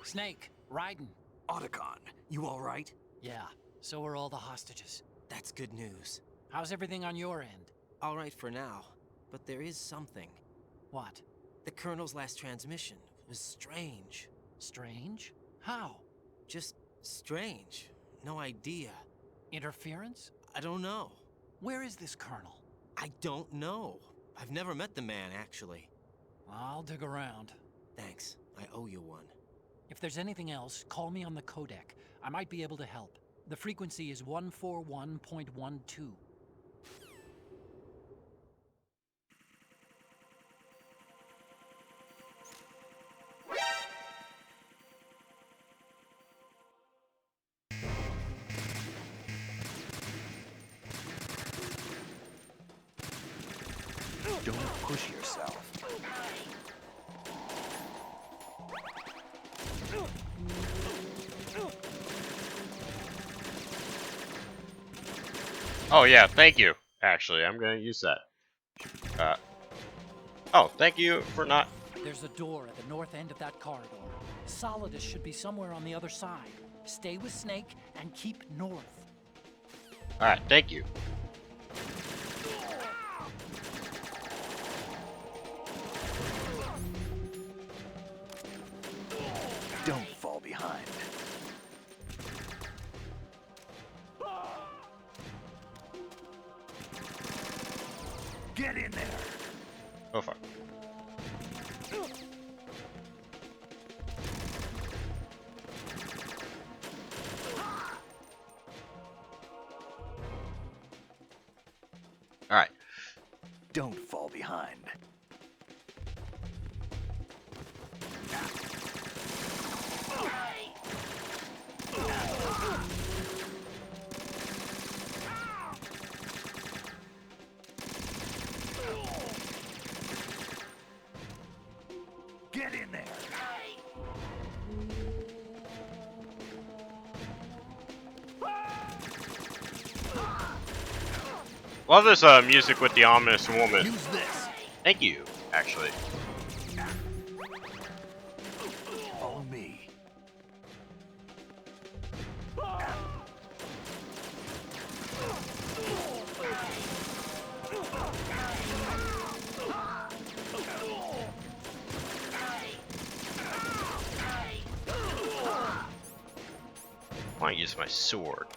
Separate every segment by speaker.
Speaker 1: Snake, Raiden.
Speaker 2: Otacon, you alright?
Speaker 1: Yeah, so are all the hostages.
Speaker 2: That's good news.
Speaker 1: How's everything on your end?
Speaker 2: Alright for now, but there is something.
Speaker 1: What?
Speaker 2: The Colonel's last transmission was strange.
Speaker 1: Strange? How?
Speaker 2: Just strange. No idea.
Speaker 1: Interference?
Speaker 2: I don't know.
Speaker 1: Where is this Colonel?
Speaker 2: I don't know. I've never met the man, actually.
Speaker 1: I'll dig around.
Speaker 2: Thanks. I owe you one.
Speaker 1: If there's anything else, call me on the codec. I might be able to help. The frequency is 141.12.
Speaker 3: Don't push yourself.
Speaker 4: Oh yeah, thank you. Actually, I'm gonna use that. Oh, thank you for not...
Speaker 1: There's a door at the north end of that corridor. Solidus should be somewhere on the other side. Stay with Snake and keep north.
Speaker 4: Alright, thank you.
Speaker 3: Don't fall behind. Get in there.
Speaker 4: Oh fuck. Alright.
Speaker 3: Don't fall behind. Get in there.
Speaker 4: Love this music with the ominous woman.
Speaker 3: Use this.
Speaker 4: Thank you, actually.
Speaker 3: Follow me.
Speaker 4: I want to use my sword.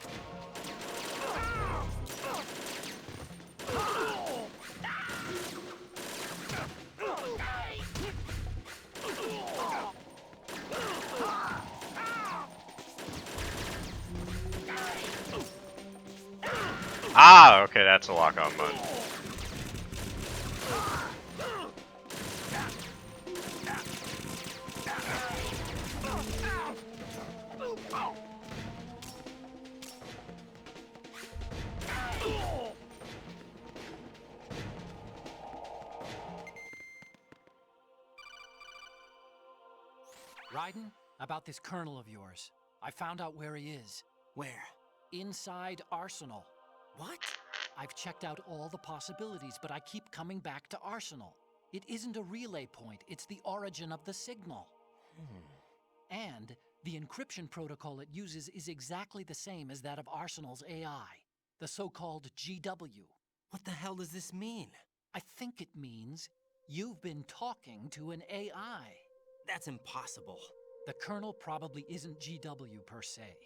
Speaker 4: Ah, okay, that's a lock-on button.
Speaker 1: Raiden, about this Colonel of yours. I found out where he is.
Speaker 2: Where?
Speaker 1: Inside Arsenal.
Speaker 2: What?
Speaker 1: I've checked out all the possibilities, but I keep coming back to Arsenal. It isn't a relay point, it's the origin of the signal. And the encryption protocol it uses is exactly the same as that of Arsenal's AI, the so-called GW.
Speaker 2: What the hell does this mean?
Speaker 1: I think it means you've been talking to an AI.
Speaker 2: That's impossible.
Speaker 1: The Colonel probably isn't GW per se.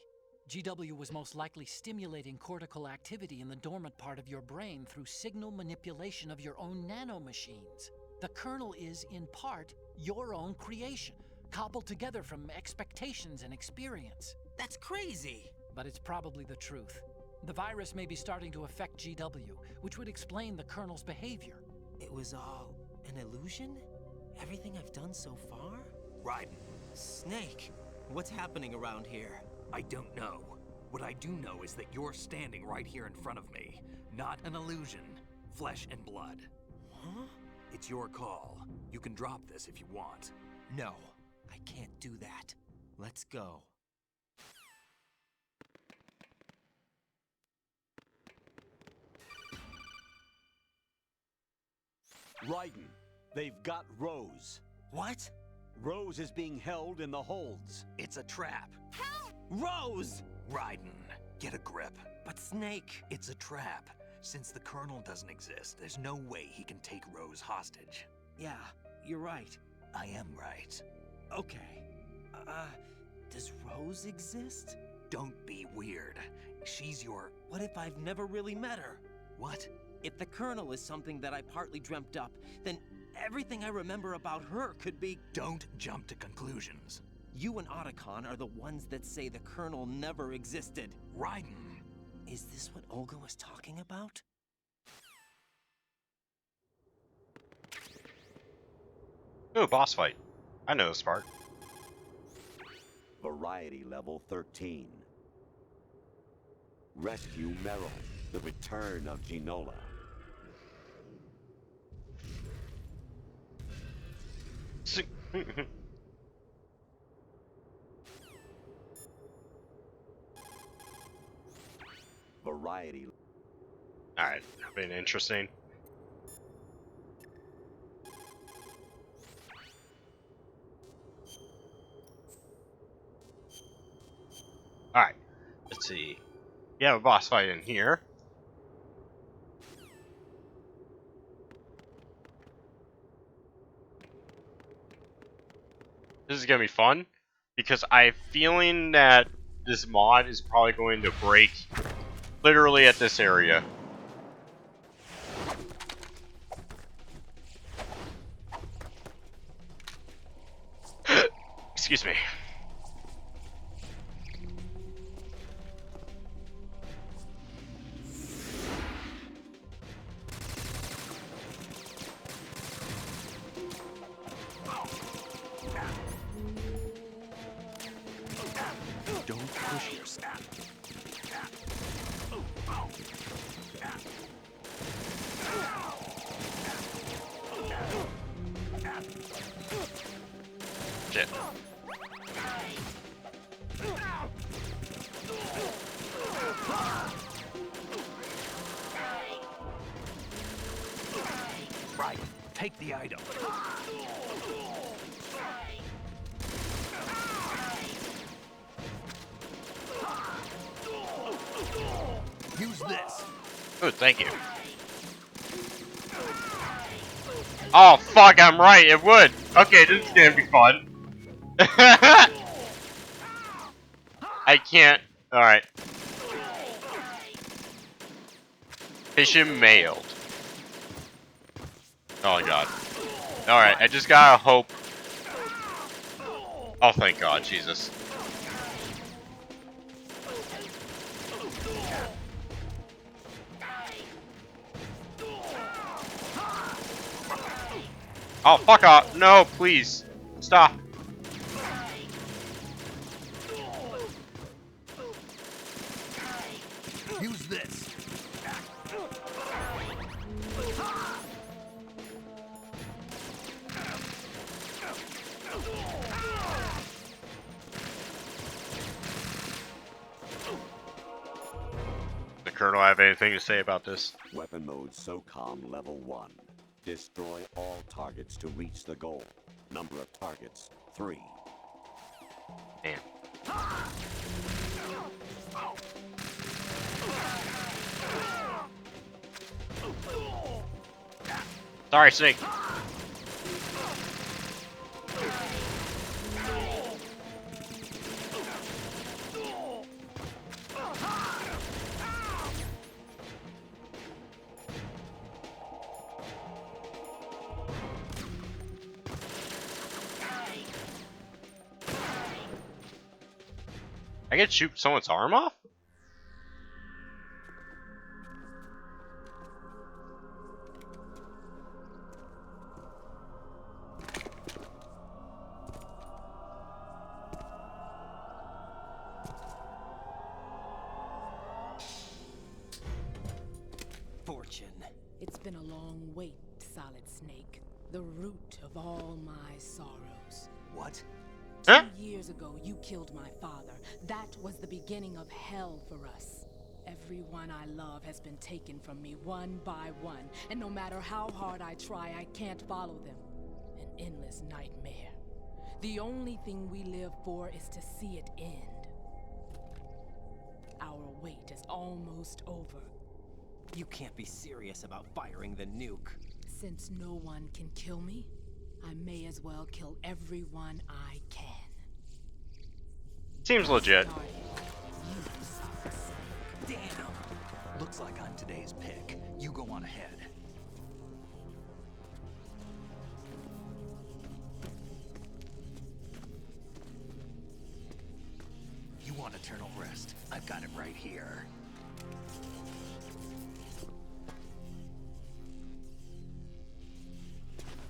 Speaker 1: GW was most likely stimulating cortical activity in the dormant part of your brain through signal manipulation of your own nanomachines. The Colonel is, in part, your own creation, cobbled together from expectations and experience.
Speaker 2: That's crazy.
Speaker 1: But it's probably the truth. The virus may be starting to affect GW, which would explain the Colonel's behavior.
Speaker 2: It was all an illusion? Everything I've done so far?
Speaker 3: Raiden,
Speaker 2: Snake, what's happening around here?
Speaker 3: I don't know. What I do know is that you're standing right here in front of me. Not an illusion. Flesh and blood.
Speaker 2: Huh?
Speaker 3: It's your call. You can drop this if you want.
Speaker 2: No, I can't do that. Let's go.
Speaker 5: Raiden, they've got Rose.
Speaker 2: What?
Speaker 5: Rose is being held in the holds.
Speaker 3: It's a trap.
Speaker 2: Rose!
Speaker 3: Raiden, get a grip.
Speaker 2: But Snake...
Speaker 3: It's a trap. Since the Colonel doesn't exist, there's no way he can take Rose hostage.
Speaker 2: Yeah, you're right.
Speaker 3: I am right.
Speaker 2: Okay. Does Rose exist?
Speaker 3: Don't be weird. She's your...
Speaker 2: What if I've never really met her?
Speaker 3: What?
Speaker 2: If the Colonel is something that I partly dreamt up, then everything I remember about her could be...
Speaker 3: Don't jump to conclusions.
Speaker 2: You and Otacon are the ones that say the Colonel never existed.
Speaker 3: Raiden.
Speaker 2: Is this what Olga was talking about?
Speaker 4: Ooh, boss fight. I know this part.
Speaker 5: Variety level 13. Rescue Meryl, the return of Ginola. Variety.
Speaker 4: Alright, been interesting. Alright, let's see. You have a boss fight in here. This is gonna be fun, because I have a feeling that this mod is probably going to break literally at this area. Excuse me.
Speaker 3: Don't push yourself.
Speaker 4: Shit.
Speaker 3: Right. Take the item. Use this.
Speaker 4: Good, thank you. Oh fuck, I'm right, it would. Okay, this is gonna be fun. I can't. Alright. Mission mailed. Oh my god. Alright, I just gotta hope. Oh thank god, Jesus. Oh, fuck off. No, please. Stop.
Speaker 3: Use this.
Speaker 4: The Colonel have anything to say about this?
Speaker 5: Weapon mode SOCOM level 1. Destroy all targets to reach the goal. Number of targets, 3.
Speaker 4: Damn. Sorry, Snake. I can shoot someone's arm off?
Speaker 2: Fortune.
Speaker 6: It's been a long wait, Solid Snake. The root of all my sorrows.
Speaker 3: What?
Speaker 4: Huh?
Speaker 6: 2 years ago, you killed my father. That was the beginning of hell for us. Everyone I love has been taken from me one by one, and no matter how hard I try, I can't follow them. An endless nightmare. The only thing we live for is to see it end. Our wait is almost over.
Speaker 2: You can't be serious about firing the nuke.
Speaker 6: Since no one can kill me, I may as well kill everyone I can.
Speaker 4: Seems legit.
Speaker 2: Damn!
Speaker 3: Looks like I'm today's pick. You go on ahead. You want eternal rest? I've got it right here.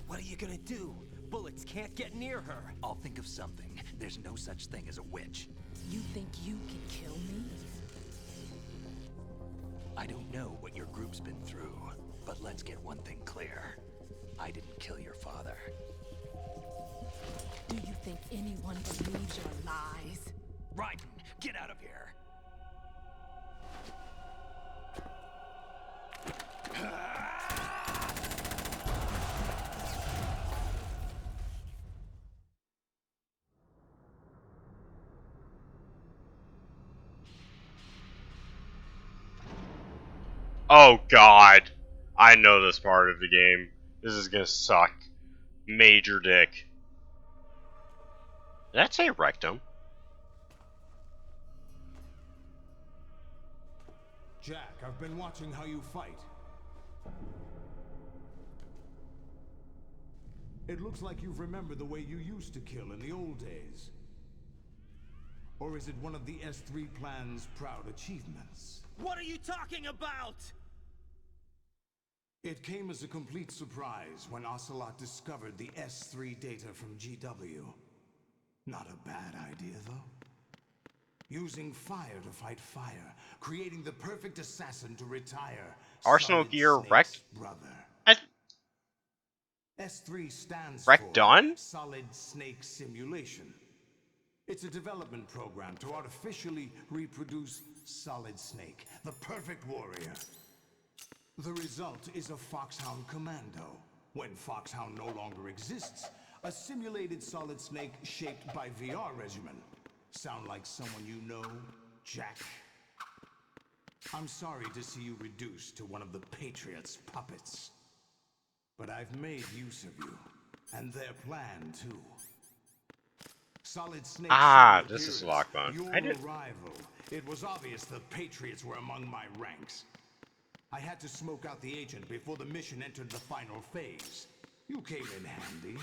Speaker 2: What are you gonna do? Bullets can't get near her.
Speaker 3: I'll think of something. There's no such thing as a witch.
Speaker 6: You think you can kill me?
Speaker 3: I don't know what your group's been through, but let's get one thing clear. I didn't kill your father.
Speaker 6: Do you think anyone believes your lies?
Speaker 3: Raiden, get out of here!
Speaker 4: Oh god. I know this part of the game. This is gonna suck. Major dick. Did that say rectum?
Speaker 7: Jack, I've been watching how you fight. It looks like you've remembered the way you used to kill in the old days. Or is it one of the S3 plan's proud achievements?
Speaker 2: What are you talking about?
Speaker 7: It came as a complete surprise when Ocelot discovered the S3 data from GW. Not a bad idea, though. Using fire to fight fire, creating the perfect assassin to retire
Speaker 4: Arsenal
Speaker 7: Solid
Speaker 4: Gear
Speaker 7: Snake's
Speaker 4: wrecked?
Speaker 7: brother. S3 stands
Speaker 4: Wreck
Speaker 7: for
Speaker 4: done?
Speaker 7: Solid Snake Simulation. It's a development program to artificially reproduce Solid Snake, the perfect warrior. The result is a Foxhound Commando. When Foxhound no longer exists, a simulated Solid Snake shaped by VR regimen. Sound like someone you know, Jack? I'm sorry to see you reduced to one of the Patriots' puppets. But I've made use of you, and their plan too. Solid Snake.
Speaker 4: This is Lockbone.
Speaker 7: Your
Speaker 4: I did.
Speaker 7: arrival. It was obvious the Patriots were among my ranks. I had to smoke out the agent before the mission entered the final phase. You came in handy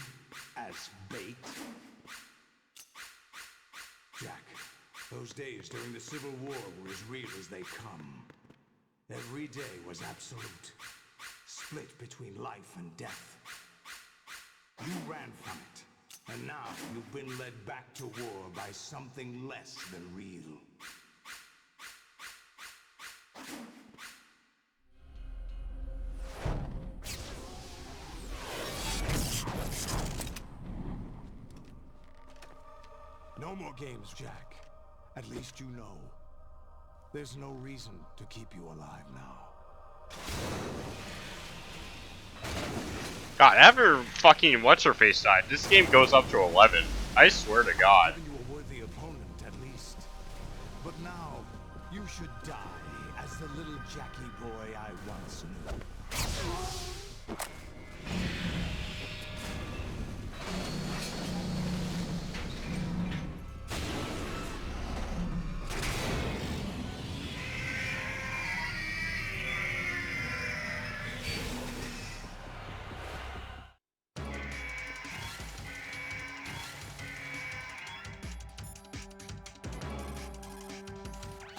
Speaker 7: as bait. Jack, those days during the Civil War were as real as they come. Every day was absolute. Split between life and death. You ran from it, and now you've been led back to war by something less than real. No more games, Jack. At least you know. There's no reason to keep you alive now.
Speaker 4: God, after fucking what's-her-face died, this game goes up to 11. I swear to God.
Speaker 7: Given you a worthy opponent, at least. But now, you should die as the little Jackie boy I once knew.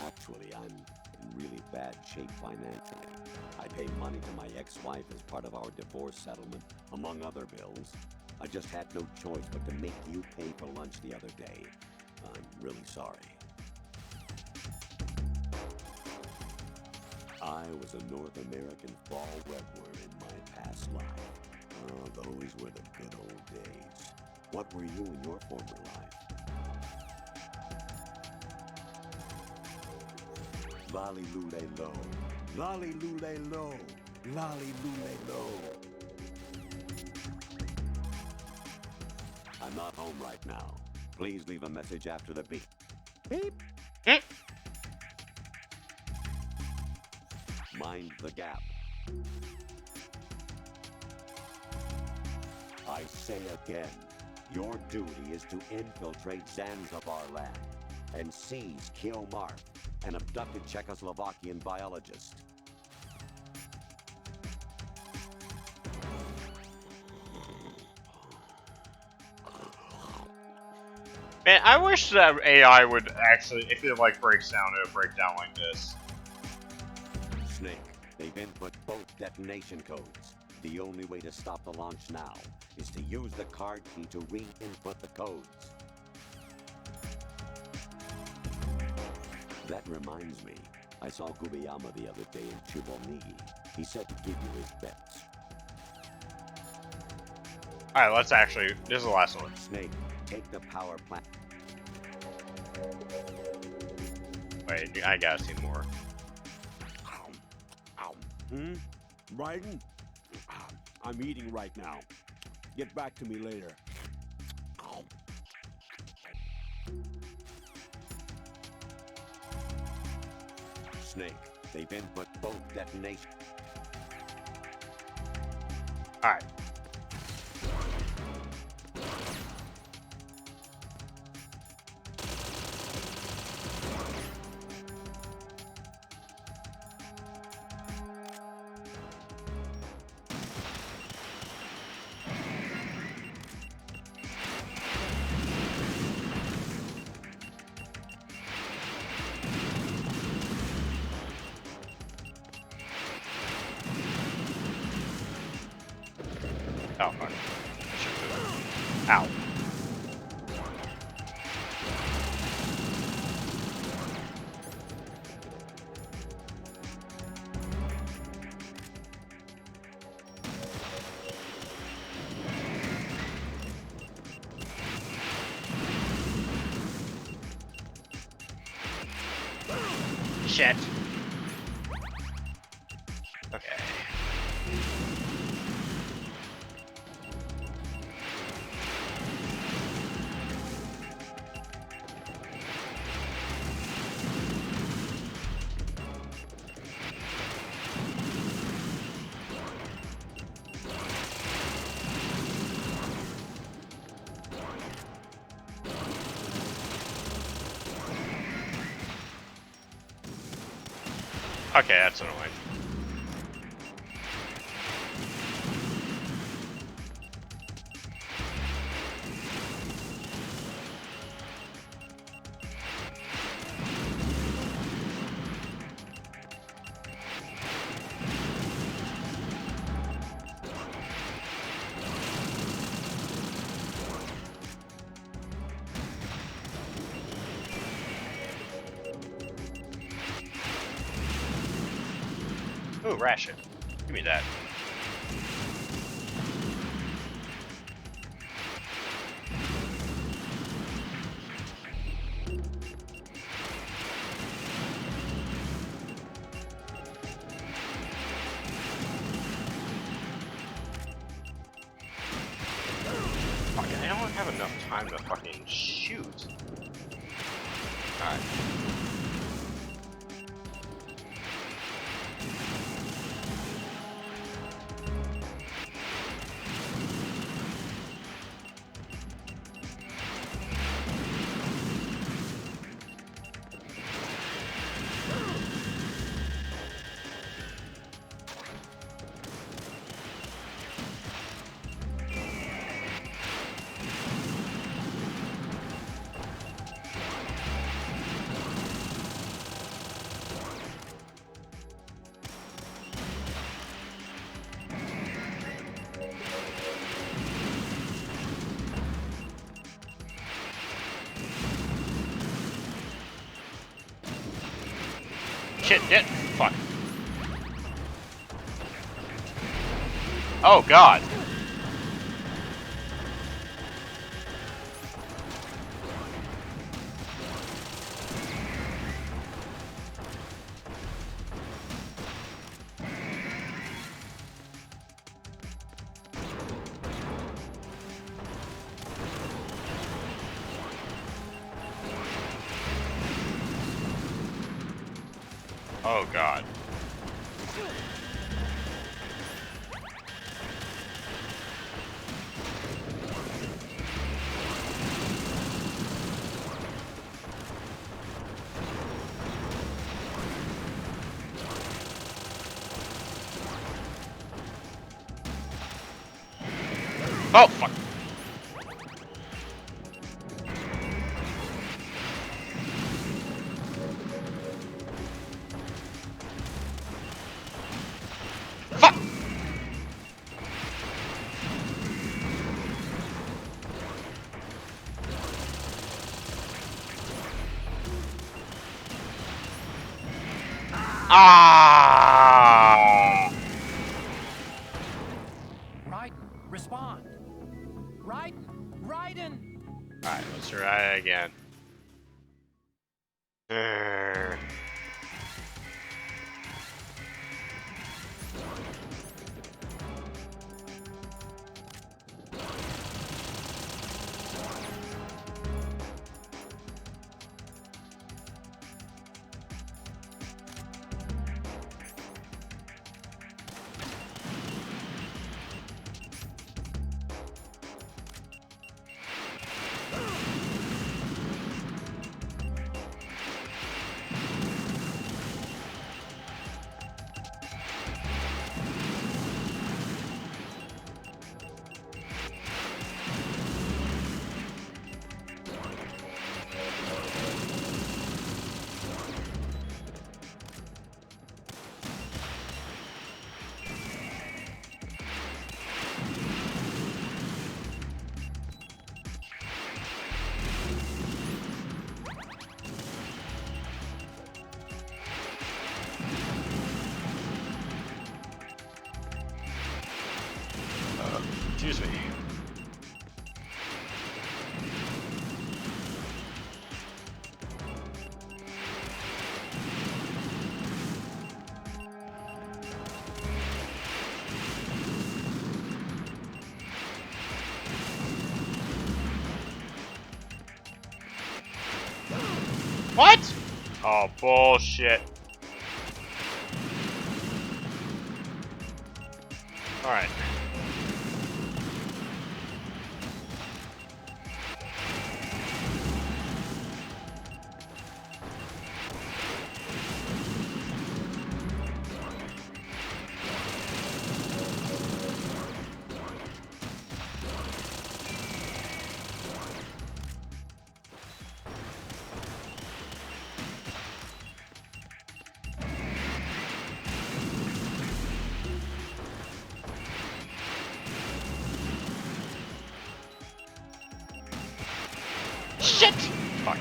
Speaker 5: Actually, I'm in really bad shape financially. I pay money to my ex-wife as part of our divorce settlement, among other bills. I just had no choice but to make you pay for lunch the other day. I'm really sorry. I was a North American fall redworm in my past life. Oh, those were the good old days. What were you in your former life? Lolly lule lo, lolly lule lo, lolly lule lo. I'm not home right now. Please leave a message after the beep.
Speaker 4: Hmm?
Speaker 5: Mind the gap. I say again, your duty is to infiltrate Zanzibar land and seize Kio Marth, an abducted Czechoslovakian biologist.
Speaker 4: Man, I wish that AI would actually, if it like breaks down, it would break down like this.
Speaker 5: Snake, they've input both detonation codes. The only way to stop the launch now is to use the card key to re-input the codes. That reminds me, I saw Gubiyama the other day in Chibonigi. He said to give you his bets.
Speaker 4: Alright, let's actually, this is the last one.
Speaker 5: Snake, take the power plant.
Speaker 4: Wait, I gotta see more.
Speaker 5: Raiden? I'm eating right now. Get back to me later. Snake, they've input both detonations.
Speaker 4: Alright. Oh, fuck. Ow. Shit. Okay. Okay, that's annoying. Ooh, ration. Give me that. Fuck, I don't have enough time to fucking shoot. Alright. Shit, shit, fuck. Oh god. Oh god. Oh, fuck. Fuck! Ah!
Speaker 1: Raiden, respond. Raiden, Raiden.
Speaker 4: Alright, let's try it again. Excuse me. What? Oh, bullshit. Alright. Shit! Fuck.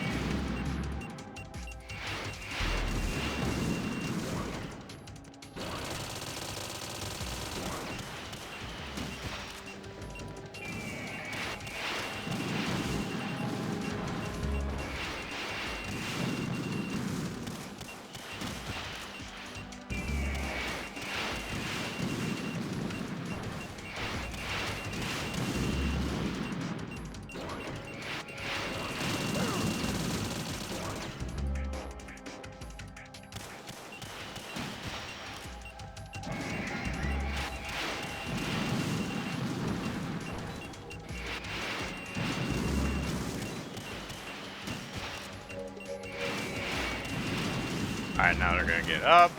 Speaker 4: Alright, now they're gonna get up.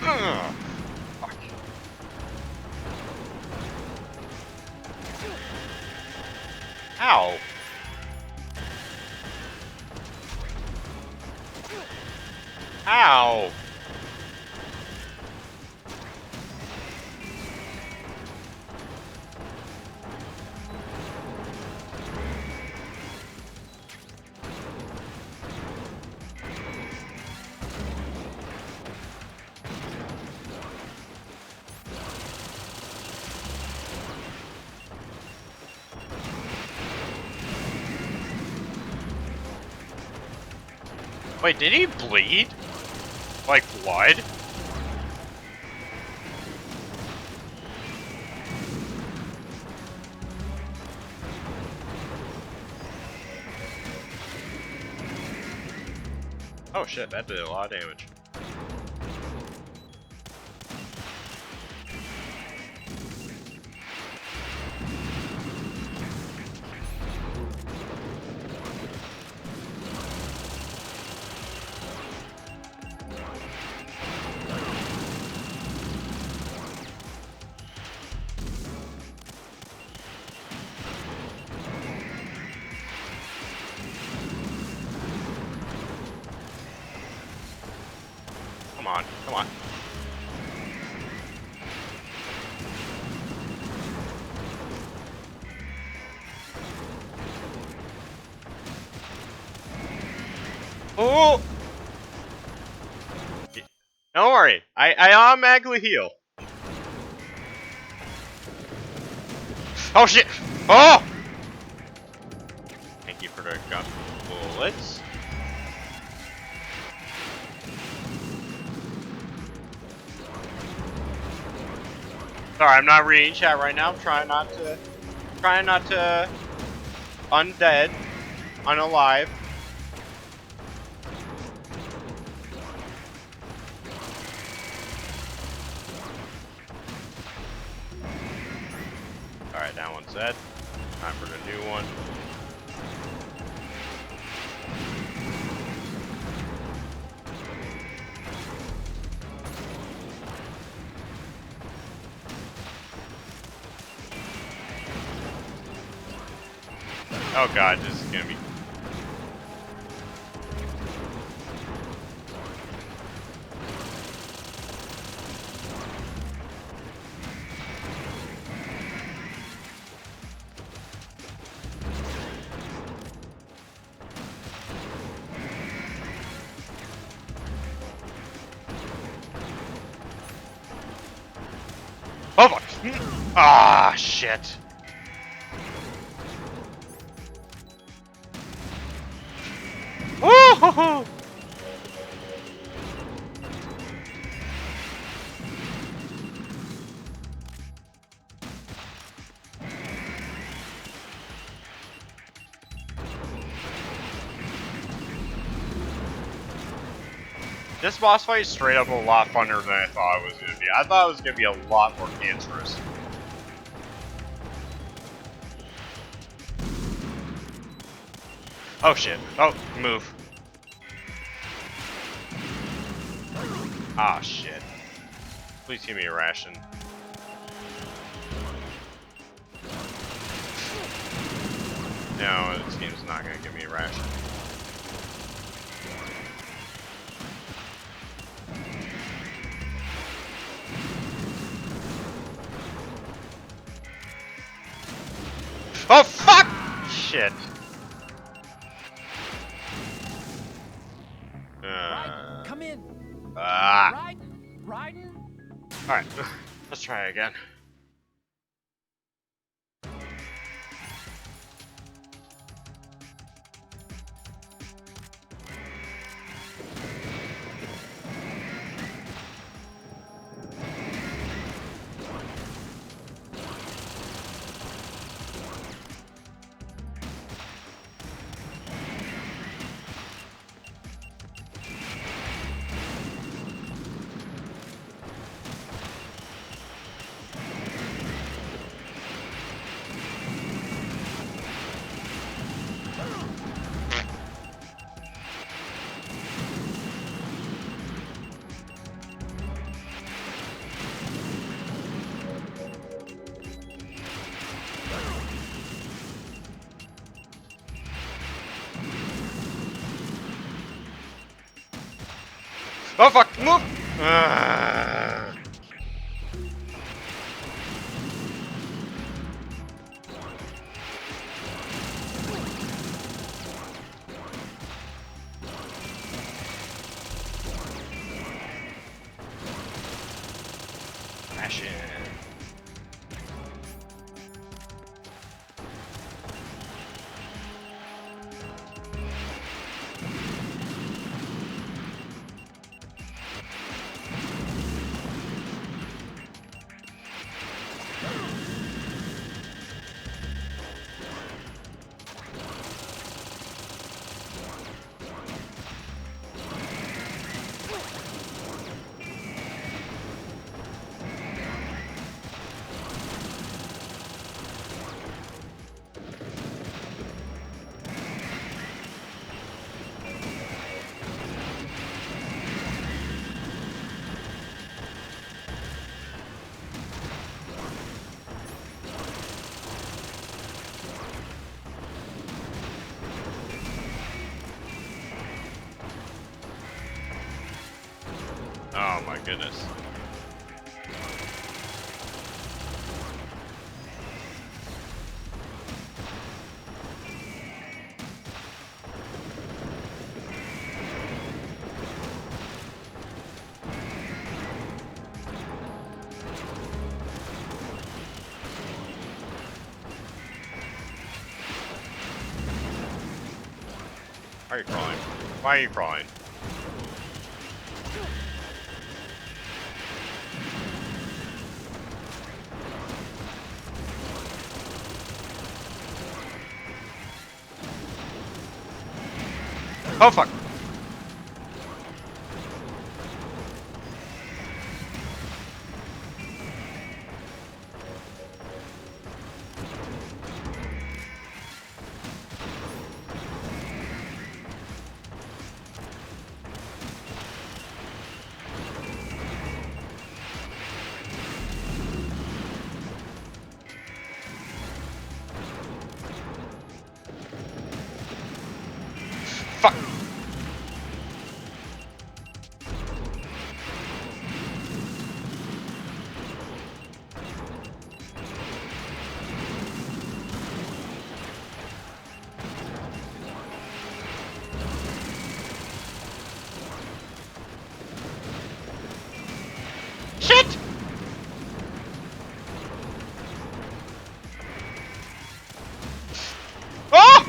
Speaker 4: Ugh. Fuck. Ow. Ow. Wait, did he bleed? Like blood? Oh shit, that did a lot of damage. Come on, come on. Oh! Don't worry, I automatically heal. Oh shit! Oh! Thank you for the gun bullets. Sorry, I'm not reading chat right now. I'm trying not to undead, unalive. Alright, that one's dead. Time for the new one. Oh god, this is gonna be... Oh fuck! Ah, shit. Woo-hoo-hoo! This boss fight is straight up a lot funner than I thought it was going to be. I thought it was going to be a lot more cancerous. Oh shit. Oh, move. Ah shit. Please give me a ration. No, this game's not going to give me a ration. Oh fuck! Shit.
Speaker 1: Raiden, come in.
Speaker 4: Ah.
Speaker 1: Raiden?
Speaker 4: Alright, let's try again. Oh fuck, move! Smash it. Oh my goodness. Why are you crawling? Why are you crawling? Oh fuck! Fuck! Shit! Oh!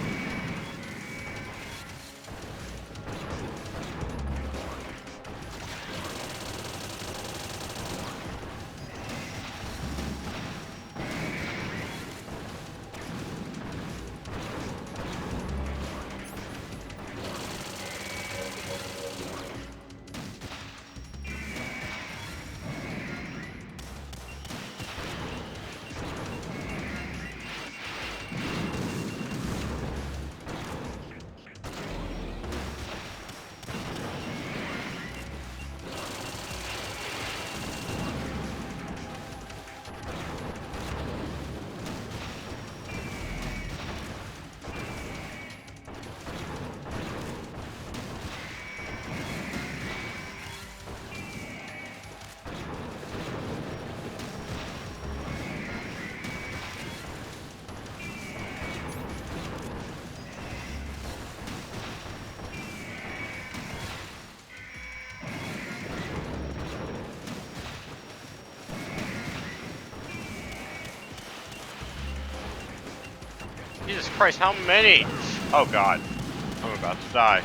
Speaker 4: Jesus Christ, how many? Oh god. I'm about to die.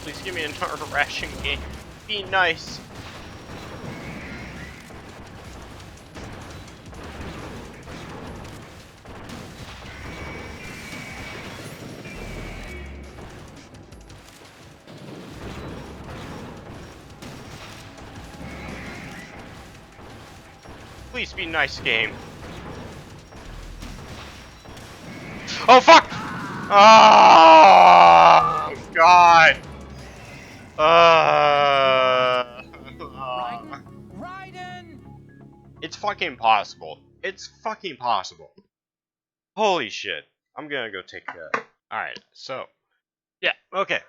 Speaker 4: Please give me another ration game. Be nice. Please be nice, game. Oh fuck! Oh god!
Speaker 1: Raiden!
Speaker 4: It's fucking possible. It's fucking possible. Holy shit. I'm gonna go take care of it. Alright, so. Yeah, okay.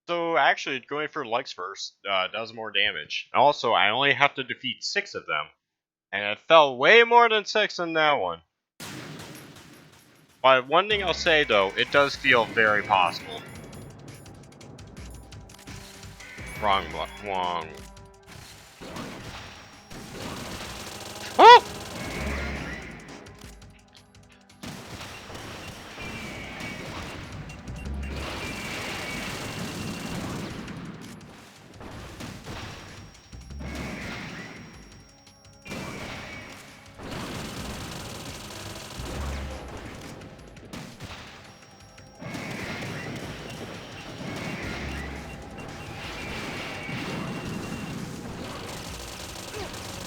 Speaker 4: So actually, going for likes first does more damage. Also, I only have to defeat 6 of them. And it fell way more than 6 in that one. But one thing I'll say though, it does feel very possible. Wrong. Oh!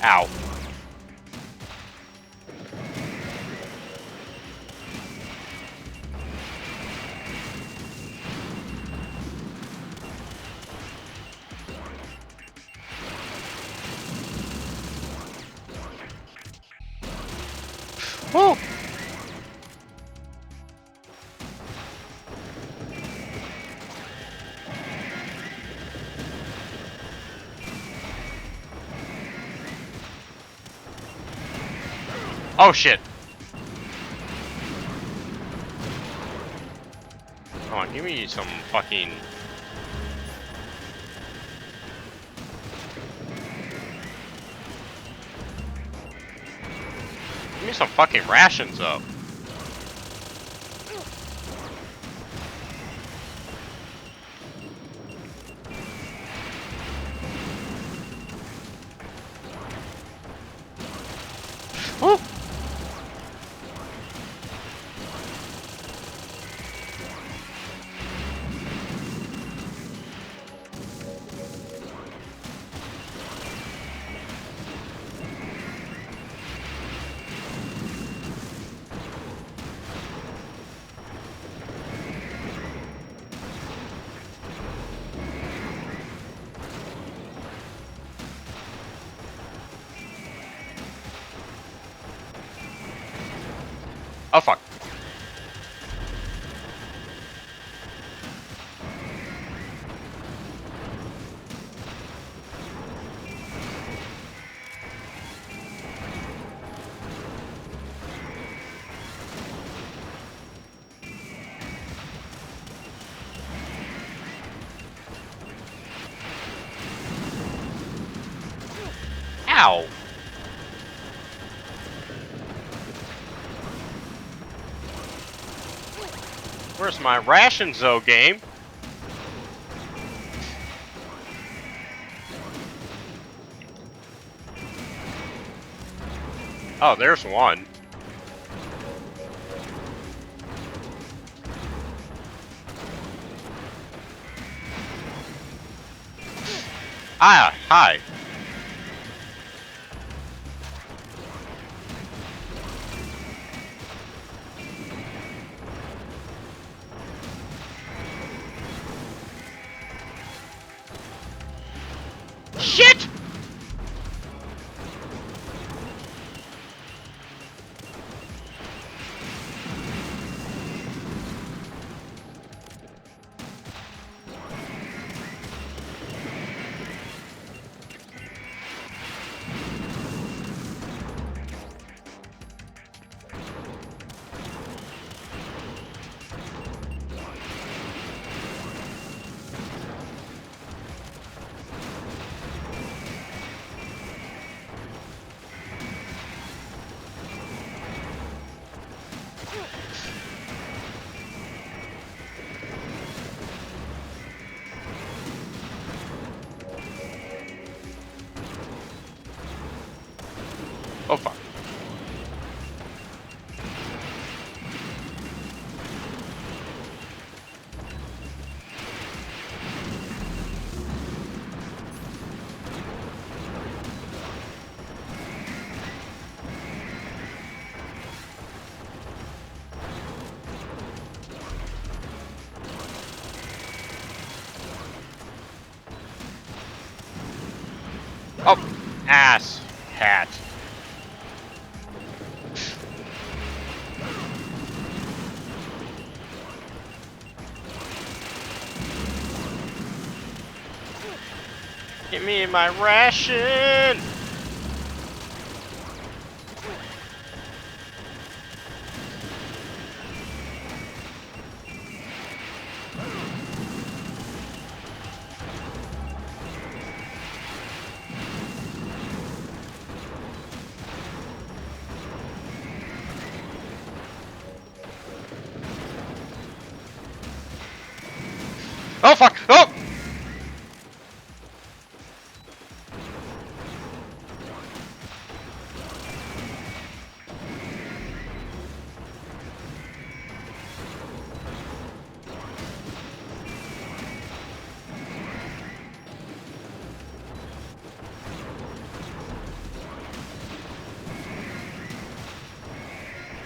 Speaker 4: Ow. Woo! Oh shit! Come on, give me some fucking... Give me some fucking rations up. Woo! Oh fuck. Ow! Where's my rations though, game? Oh, there's one. Ah, hi. Shit! Oh fuck. Oh, ass hat. Give me my ration! Oh fuck! Oh!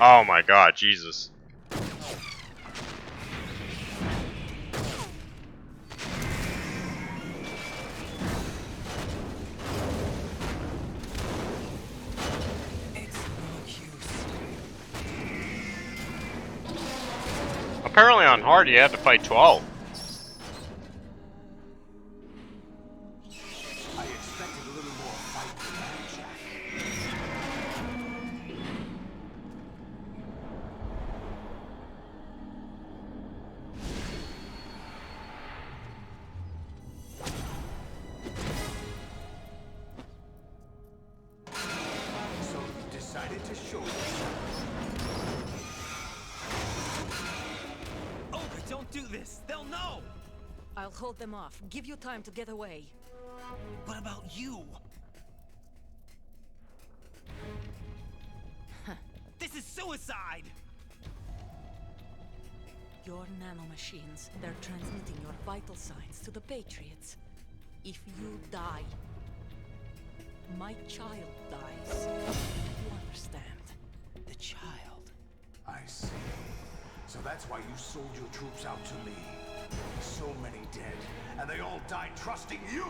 Speaker 4: Oh my god, Jesus.
Speaker 8: It's no use.
Speaker 4: apparently on hard you had to fight 12.
Speaker 7: I expected a little more fight than that, Jack. So you decided to show yourself.
Speaker 2: Oh, don't do this! They'll know!
Speaker 8: I'll hold them off. Give you time to get away.
Speaker 2: What about you? This is suicide!
Speaker 8: Your nanomachines, they're transmitting your vital signs to the Patriots. If you die, my child dies. You understand?
Speaker 2: The child.
Speaker 7: I see. So that's why you sold your troops out to me. So many dead, and they all died trusting you!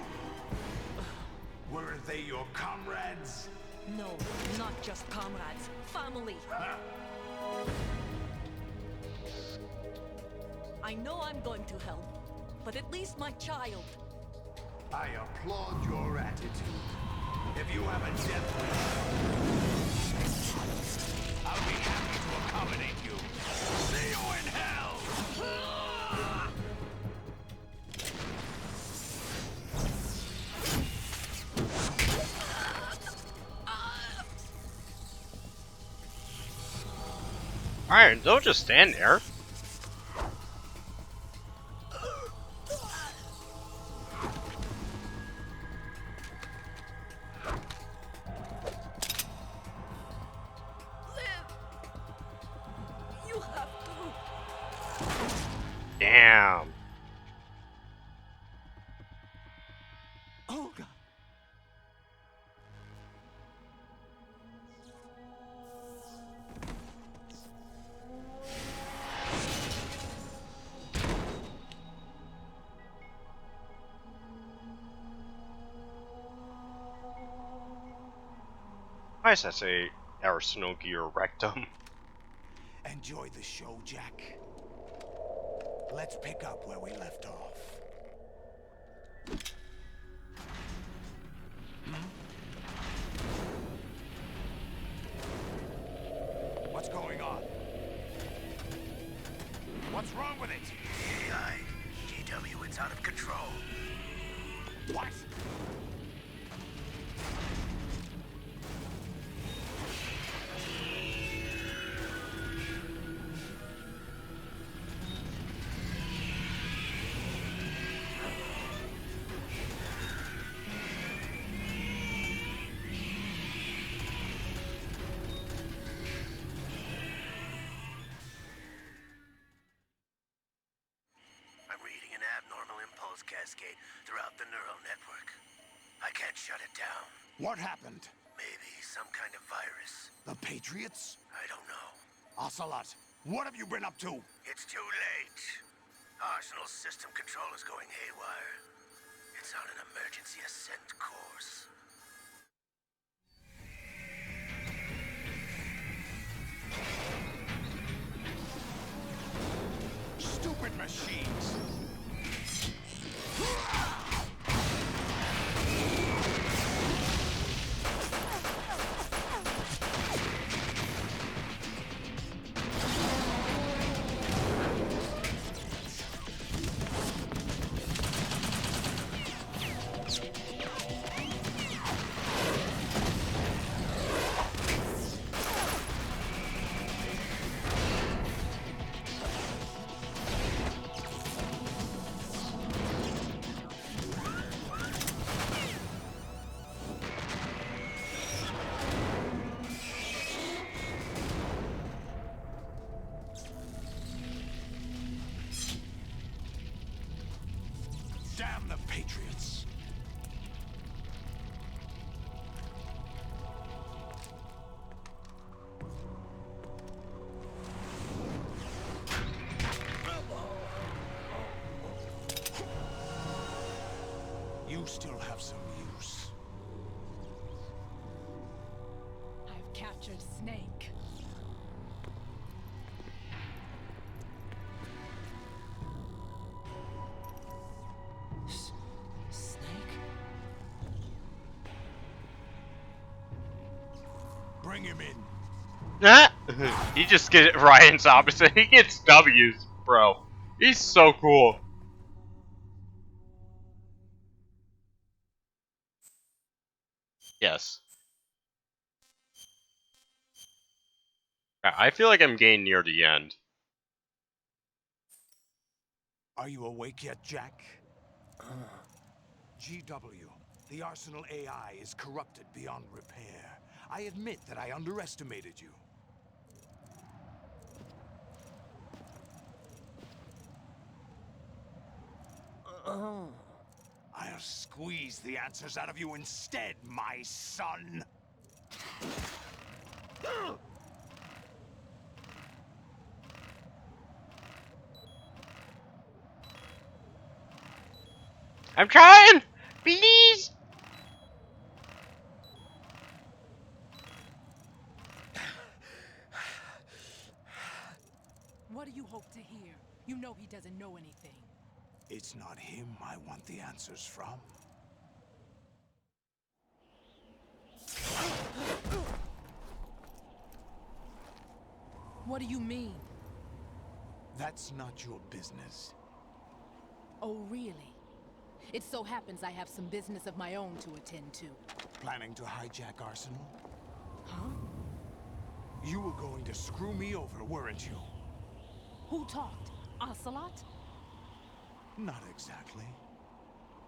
Speaker 7: Weren't they your comrades?
Speaker 8: No, not just comrades. Family. I know I'm going to hell, but at least my child.
Speaker 7: I applaud your attitude. If you have a death wish, I'll be happy to accommodate you. See you in hell!
Speaker 4: Iron, don't just stand there.
Speaker 8: You have to.
Speaker 4: Damn.
Speaker 2: Olga!
Speaker 4: Why does that say Arasnoki or Rectum?
Speaker 7: Enjoy the show, Jack. Let's pick up where we left off. What's going on? What's wrong with it? GW, it's out of control. What?
Speaker 9: I'm reading an abnormal impulse cascade throughout the neural network. I can't shut it down.
Speaker 7: What happened?
Speaker 9: Maybe some kind of virus.
Speaker 7: The Patriots?
Speaker 9: I don't know.
Speaker 7: Ocelot, what have you been up to?
Speaker 9: It's too late. Arsenal's system control is going haywire. It's on an emergency ascent course.
Speaker 7: Stupid machines! Damn the Patriots! You still have some use.
Speaker 6: I've captured Snake.
Speaker 7: Bring him in.
Speaker 4: Ah! He just gets Ryan's opposite. He gets W's, bro. He's so cool. Yes. I feel like I'm getting near the end.
Speaker 7: Are you awake yet, Jack? GW, the Arsenal AI is corrupted beyond repair. I admit that I underestimated you. I'll squeeze the answers out of you instead, my son.
Speaker 4: I'm trying! Please!
Speaker 6: What do you hope to hear? You know he doesn't know anything.
Speaker 7: It's not him I want the answers from.
Speaker 6: What do you mean?
Speaker 7: That's not your business.
Speaker 6: Oh, really? It so happens I have some business of my own to attend to.
Speaker 7: Planning to hijack Arsenal?
Speaker 6: Huh?
Speaker 7: You were going to screw me over, weren't you?
Speaker 6: Who talked? Ocelot?
Speaker 7: Not exactly.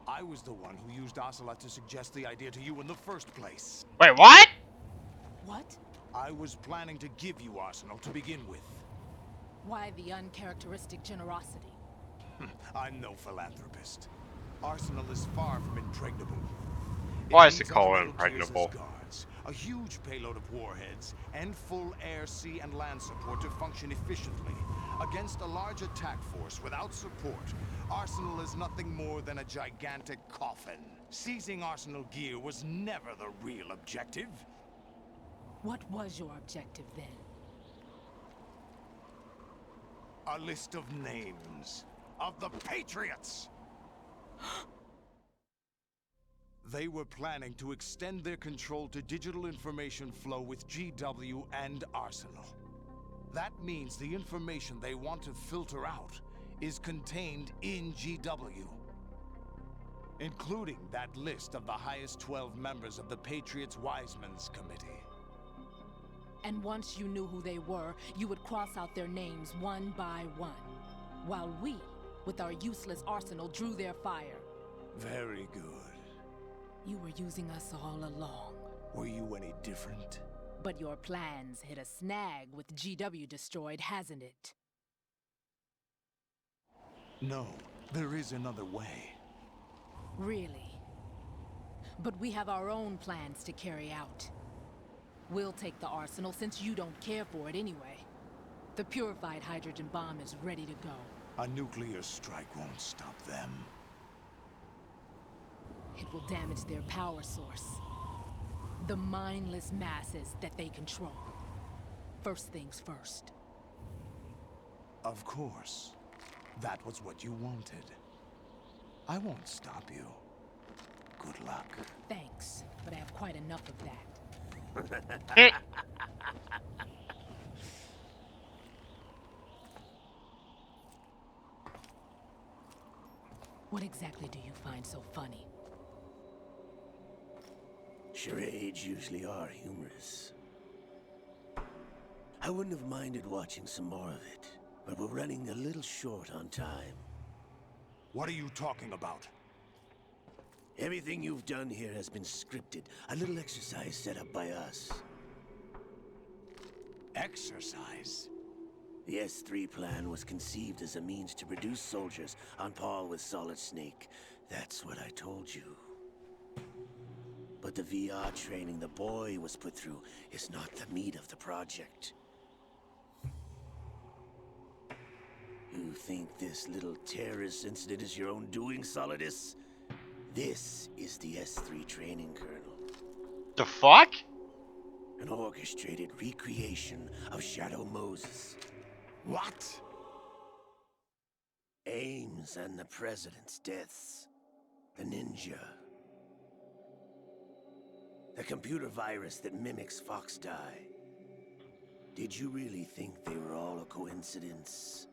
Speaker 7: I was the one who used Ocelot to suggest the idea to you in the first place.
Speaker 4: Wait, what?
Speaker 6: What?
Speaker 7: I was planning to give you Arsenal to begin with.
Speaker 6: Why the uncharacteristic generosity?
Speaker 7: I'm no philanthropist. Arsenal is far from impregnable.
Speaker 4: Why is it
Speaker 7: needs
Speaker 4: called
Speaker 7: our middle tiers as
Speaker 4: impregnable?
Speaker 7: guards, a huge payload of warheads, and full air, sea, and land support to function efficiently. Against a large attack force without support, Arsenal is nothing more than a gigantic coffin. Seizing Arsenal gear was never the real objective.
Speaker 6: What was your objective then?
Speaker 7: A list of names of the Patriots! They were planning to extend their control to digital information flow with GW and Arsenal. That means the information they want to filter out is contained in GW, including that list of the highest 12 members of the Patriots Wiseman's Committee.
Speaker 6: And once you knew who they were, you would cross out their names one by one, while we, with our useless arsenal, drew their fire.
Speaker 7: Very good.
Speaker 6: You were using us all along.
Speaker 7: Were you any different?
Speaker 6: But your plans hit a snag with GW destroyed, hasn't it?
Speaker 7: No, there is another way.
Speaker 6: Really? But we have our own plans to carry out. We'll take the arsenal since you don't care for it anyway. The purified hydrogen bomb is ready to go.
Speaker 7: A nuclear strike won't stop them.
Speaker 6: It will damage their power source. The mindless masses that they control. First things first.
Speaker 7: Of course. That was what you wanted. I won't stop you. Good luck.
Speaker 6: Thanks, but I have quite enough of that. What exactly do you find so funny?
Speaker 9: Charades usually are humorous. I wouldn't have minded watching some more of it, but we're running a little short on time.
Speaker 7: What are you talking about?
Speaker 9: Everything you've done here has been scripted. A little exercise set up by us.
Speaker 7: Exercise?
Speaker 9: The S3 plan was conceived as a means to produce soldiers on par with Solid Snake. That's what I told you. But the VR training the boy was put through is not the meat of the project. You think this little terrorist incident is your own doing, Solidus? This is the S3 training kernel.
Speaker 4: The fuck?
Speaker 9: An orchestrated recreation of Shadow Moses.
Speaker 7: What?
Speaker 9: Ames and the President's deaths. The ninja. A computer virus that mimics Foxdie. Did you really think they were all a coincidence?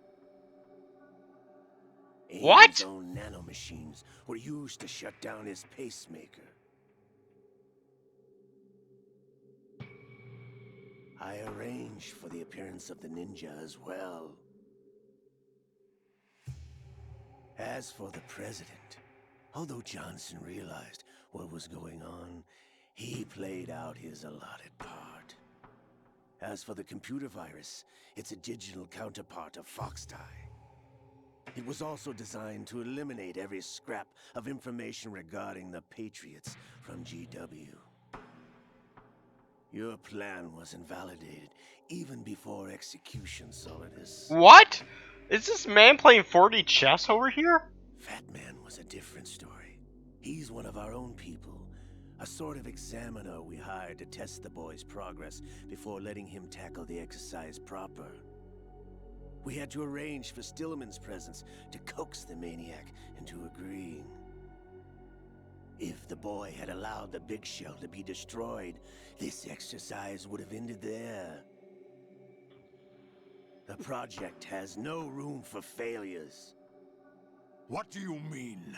Speaker 4: What?
Speaker 9: AIM's own nanomachines were used to shut down his pacemaker. I arranged for the appearance of the ninja as well. As for the president, although Johnson realized what was going on, he played out his allotted part. As for the computer virus, it's a digital counterpart of Foxdie. It was also designed to eliminate every scrap of information regarding the Patriots from GW. Your plan was invalidated even before execution, Solidus.
Speaker 4: What? Is this man playing 4D chess over here?
Speaker 9: Fat Man was a different story. He's one of our own people. A sort of examiner we hired to test the boy's progress before letting him tackle the exercise proper. We had to arrange for Stillman's presence to coax the maniac into agreeing. If the boy had allowed the big shell to be destroyed, this exercise would have ended there. The project has no room for failures.
Speaker 7: What do you mean?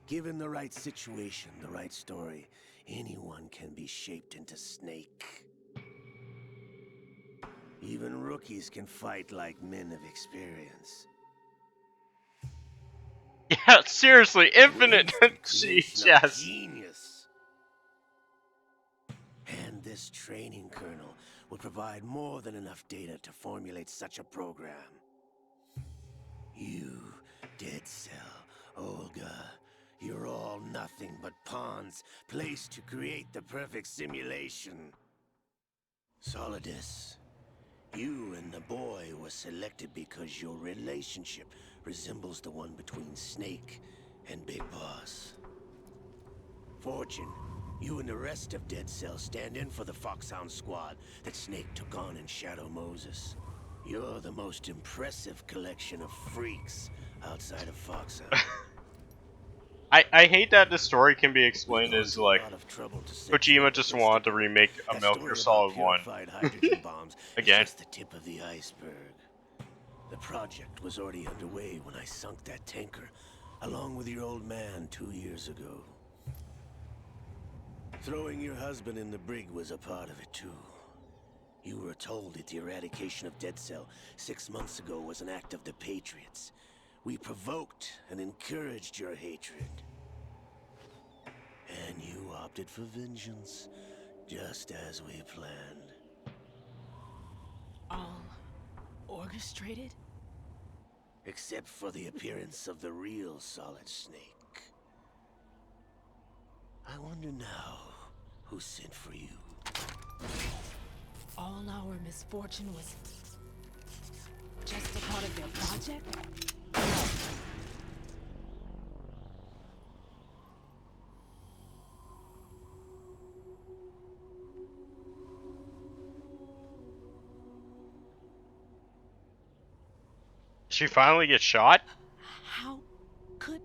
Speaker 9: Given the right situation, the right story, anyone can be shaped into Snake. Even rookies can fight like men of experience.
Speaker 4: Yeah, seriously, infinite
Speaker 9: Creation of
Speaker 4: chess.
Speaker 9: Genius. And this training kernel would provide more than enough data to formulate such a program. You, Dead Cell, Olga, you're all nothing but pawns placed to create the perfect simulation. Solidus, you and the boy were selected because your relationship resembles the one between Snake and Big Boss. Fortune, you and the rest of Dead Cell stand in for the Foxhound squad that Snake took on in Shadow Moses. You're the most impressive collection of freaks outside of Foxhound.
Speaker 4: I hate that the story can be explained as like Kojima just wanted to remake a Metal Gear Solid 1 again.
Speaker 9: Just the tip of the iceberg. The project was already underway when I sunk that tanker, along with your old man 2 years ago. Throwing your husband in the brig was a part of it too. You were told that the eradication of Dead Cell 6 months ago was an act of the Patriots. We provoked and encouraged your hatred. And you opted for vengeance, just as we planned.
Speaker 6: All orchestrated?
Speaker 9: Except for the appearance of the real Solid Snake. I wonder now who sent for you.
Speaker 6: All our misfortune was just a part of their project?
Speaker 4: She finally gets shot?
Speaker 6: How could...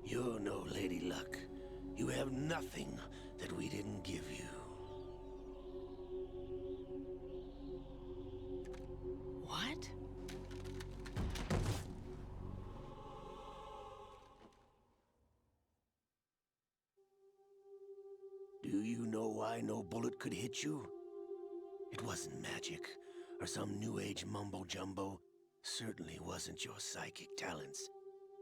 Speaker 9: You're no Lady Luck. You have nothing that we didn't give you.
Speaker 6: What?
Speaker 9: Do you know why no bullet could hit you? It wasn't magic, or some new age mumbo-jumbo. Certainly wasn't your psychic talents.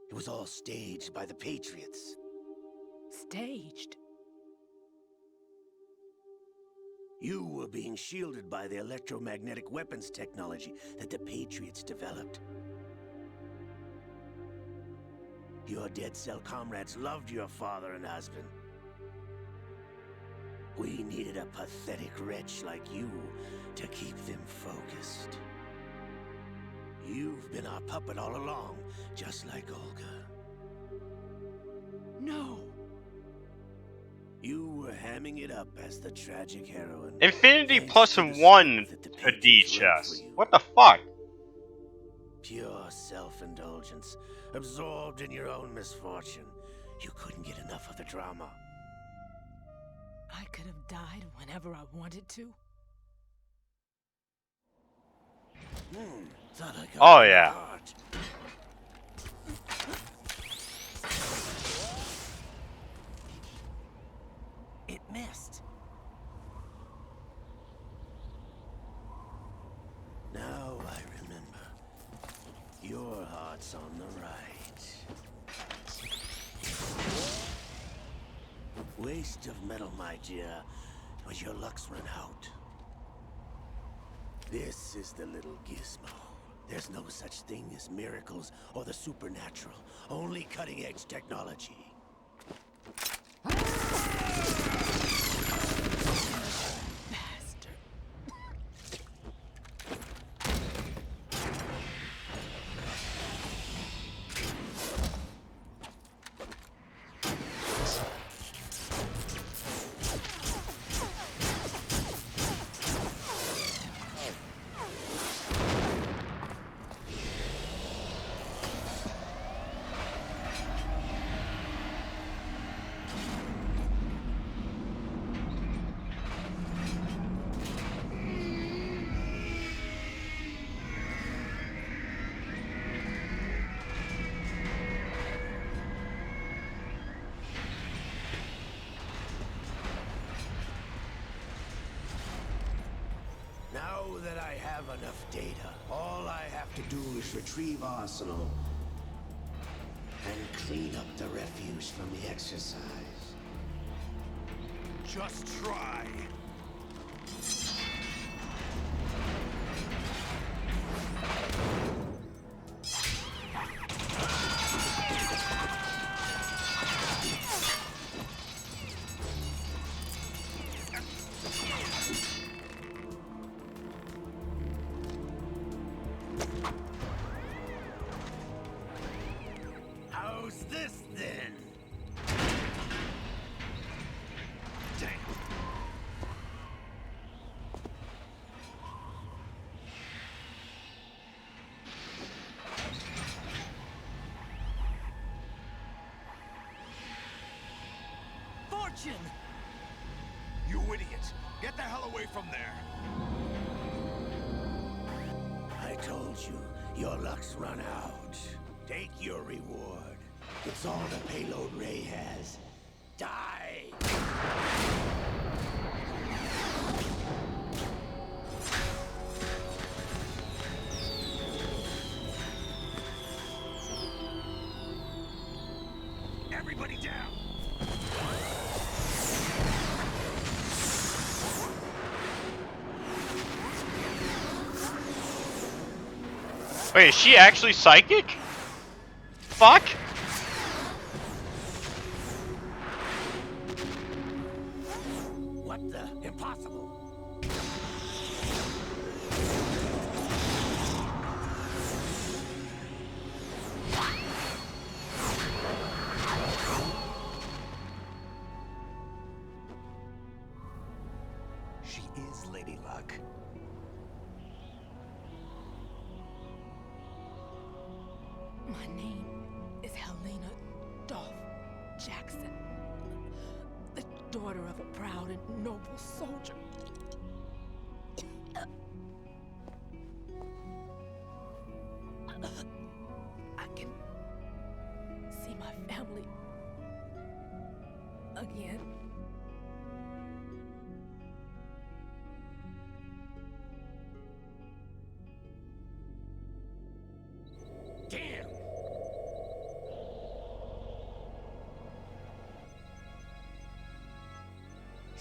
Speaker 9: It was all staged by the Patriots.
Speaker 6: Staged?
Speaker 9: You were being shielded by the electromagnetic weapons technology that the Patriots developed. Your Dead Cell comrades loved your father and husband. We needed a pathetic wretch like you to keep them focused. You've been our puppet all along, just like Olga.
Speaker 6: No.
Speaker 9: You were hamming it up as the tragic heroine.
Speaker 4: Infinity
Speaker 9: thanks
Speaker 4: plus
Speaker 9: to the
Speaker 4: 1
Speaker 9: script that the
Speaker 4: a D
Speaker 9: Patriots wrote
Speaker 4: chess.
Speaker 9: for you.
Speaker 4: What the fuck?
Speaker 9: Pure self-indulgence, absorbed in your own misfortune. You couldn't get enough of the drama.
Speaker 6: I could have died whenever I wanted to.
Speaker 9: Thought I got
Speaker 4: Oh,
Speaker 9: my
Speaker 4: yeah.
Speaker 9: heart.
Speaker 2: It missed.
Speaker 9: Now I remember. Your heart's on the right. Waste of metal, my dear, but your luck's run out. This is the little gizmo. There's no such thing as miracles or the supernatural. Only cutting-edge technology.
Speaker 6: Bastard.
Speaker 9: Now that I have enough data, all I have to do is retrieve Arsenal and clean up the refuse from the exercise.
Speaker 7: Just try.
Speaker 9: How's this then? Damn.
Speaker 2: Fortune!
Speaker 7: You idiot! Get the hell away from there!
Speaker 9: I told you, your luck's run out. Take your reward. It's all the payload Ray has. Die!
Speaker 7: Everybody down!
Speaker 4: Wait, is she actually psychic? Fuck!
Speaker 9: What the? Impossible!
Speaker 7: She is Lady Luck.
Speaker 6: My name is Helena Dolph Jackson, the daughter of a proud and noble soldier. I can see my family again.
Speaker 9: Damn!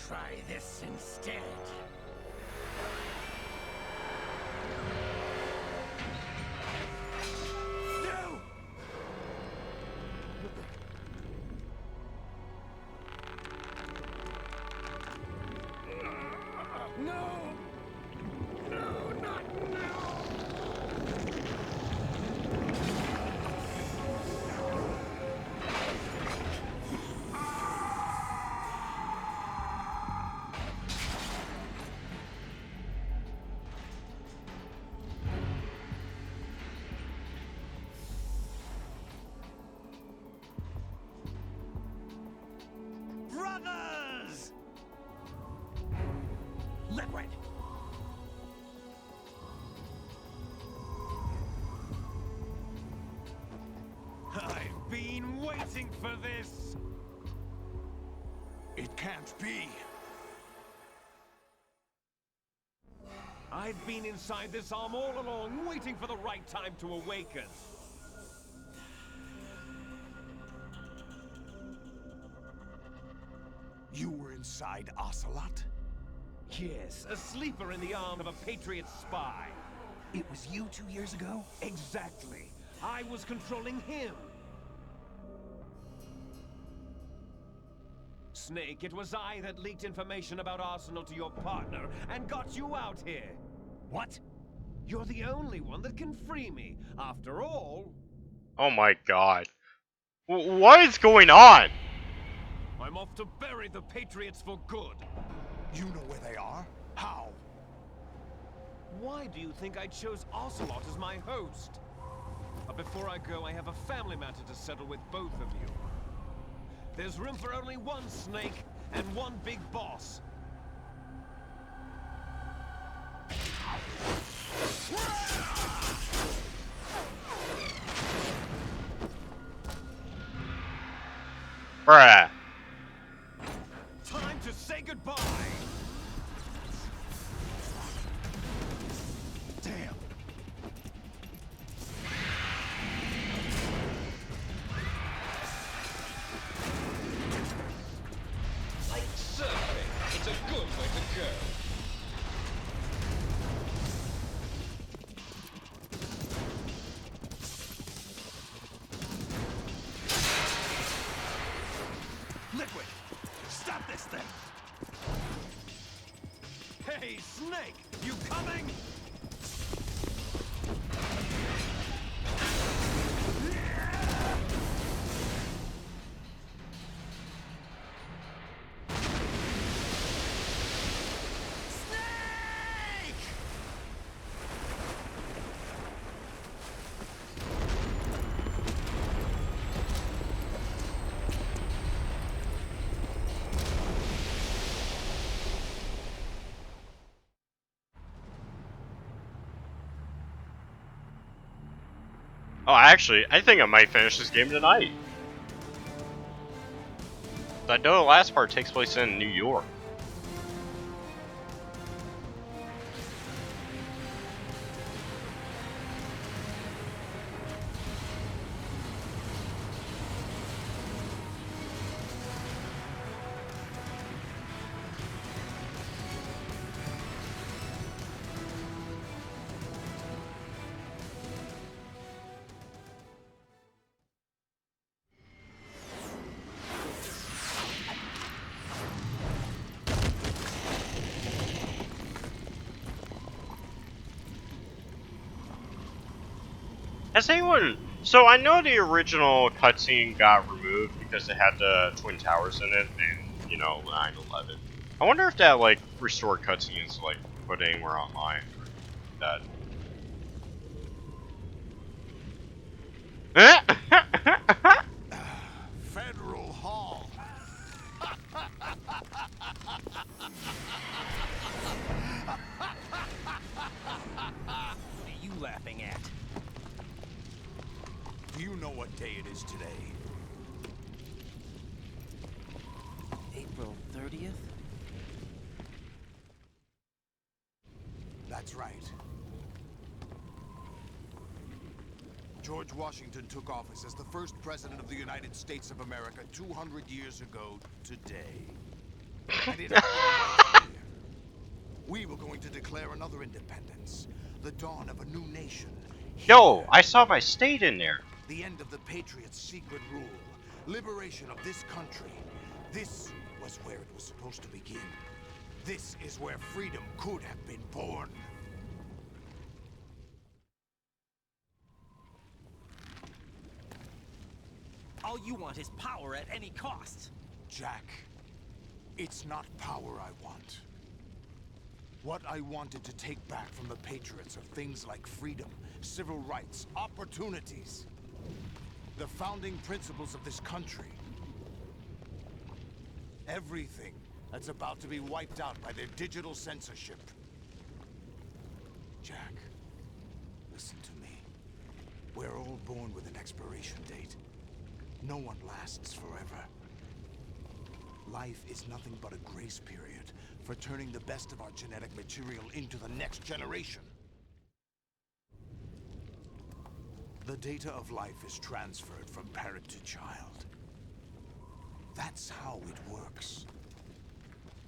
Speaker 9: Try this instead. No! No! No, not now!
Speaker 7: waiting for this! It can't be. I've been inside this arm all along, waiting for the right time to awaken. You were inside Ocelot? Yes, a sleeper in the arm of a Patriot spy.
Speaker 3: It was you 2 years ago?
Speaker 7: Exactly. I was controlling him. Snake, it was I that leaked information about Arsenal to your partner and got you out here.
Speaker 3: What?
Speaker 7: You're the only one that can free me. After all,
Speaker 4: Oh my god. What is going on?
Speaker 7: I'm off to bury the Patriots for good.
Speaker 10: You know where they are? How?
Speaker 7: Why do you think I chose Ocelot as my host? But before I go, I have a family matter to settle with both of you. There's room for only one Snake and one big boss.
Speaker 4: Bruh.
Speaker 7: Time to say goodbye!
Speaker 10: Damn.
Speaker 11: Like surfing, it's a good way to go.
Speaker 7: Liquid! Stop this thing! Hey, Snake! You coming?
Speaker 4: Oh, actually, I think I might finish this game tonight. I know the last part takes place in New York. Has anyone... So I know the original cutscene got removed because it had the Twin Towers in it and, you know, 9/11. I wonder if that, like, restored cutscene is, like, put anywhere online. That...
Speaker 10: Federal Hall.
Speaker 11: What are you laughing at?
Speaker 10: Do you know what day it is today?
Speaker 2: April 30th?
Speaker 10: That's right. George Washington took office as the first president of the United States of America 200 years ago today. And it happened right here. We were going to declare another independence, the dawn of a new nation.
Speaker 4: Yo, I saw my state in there.
Speaker 10: The end of the Patriots' secret rule. Liberation of this country. This was where it was supposed to begin. This is where freedom could have been born.
Speaker 2: All you want is power at any cost.
Speaker 10: Jack, it's not power I want. What I wanted to take back from the Patriots are things like freedom, civil rights, opportunities. The founding principles of this country. Everything that's about to be wiped out by their digital censorship. Jack, listen to me. We're all born with an expiration date. No one lasts forever. Life is nothing but a grace period for turning the best of our genetic material into the next generation. The data of life is transferred from parent to child. That's how it works.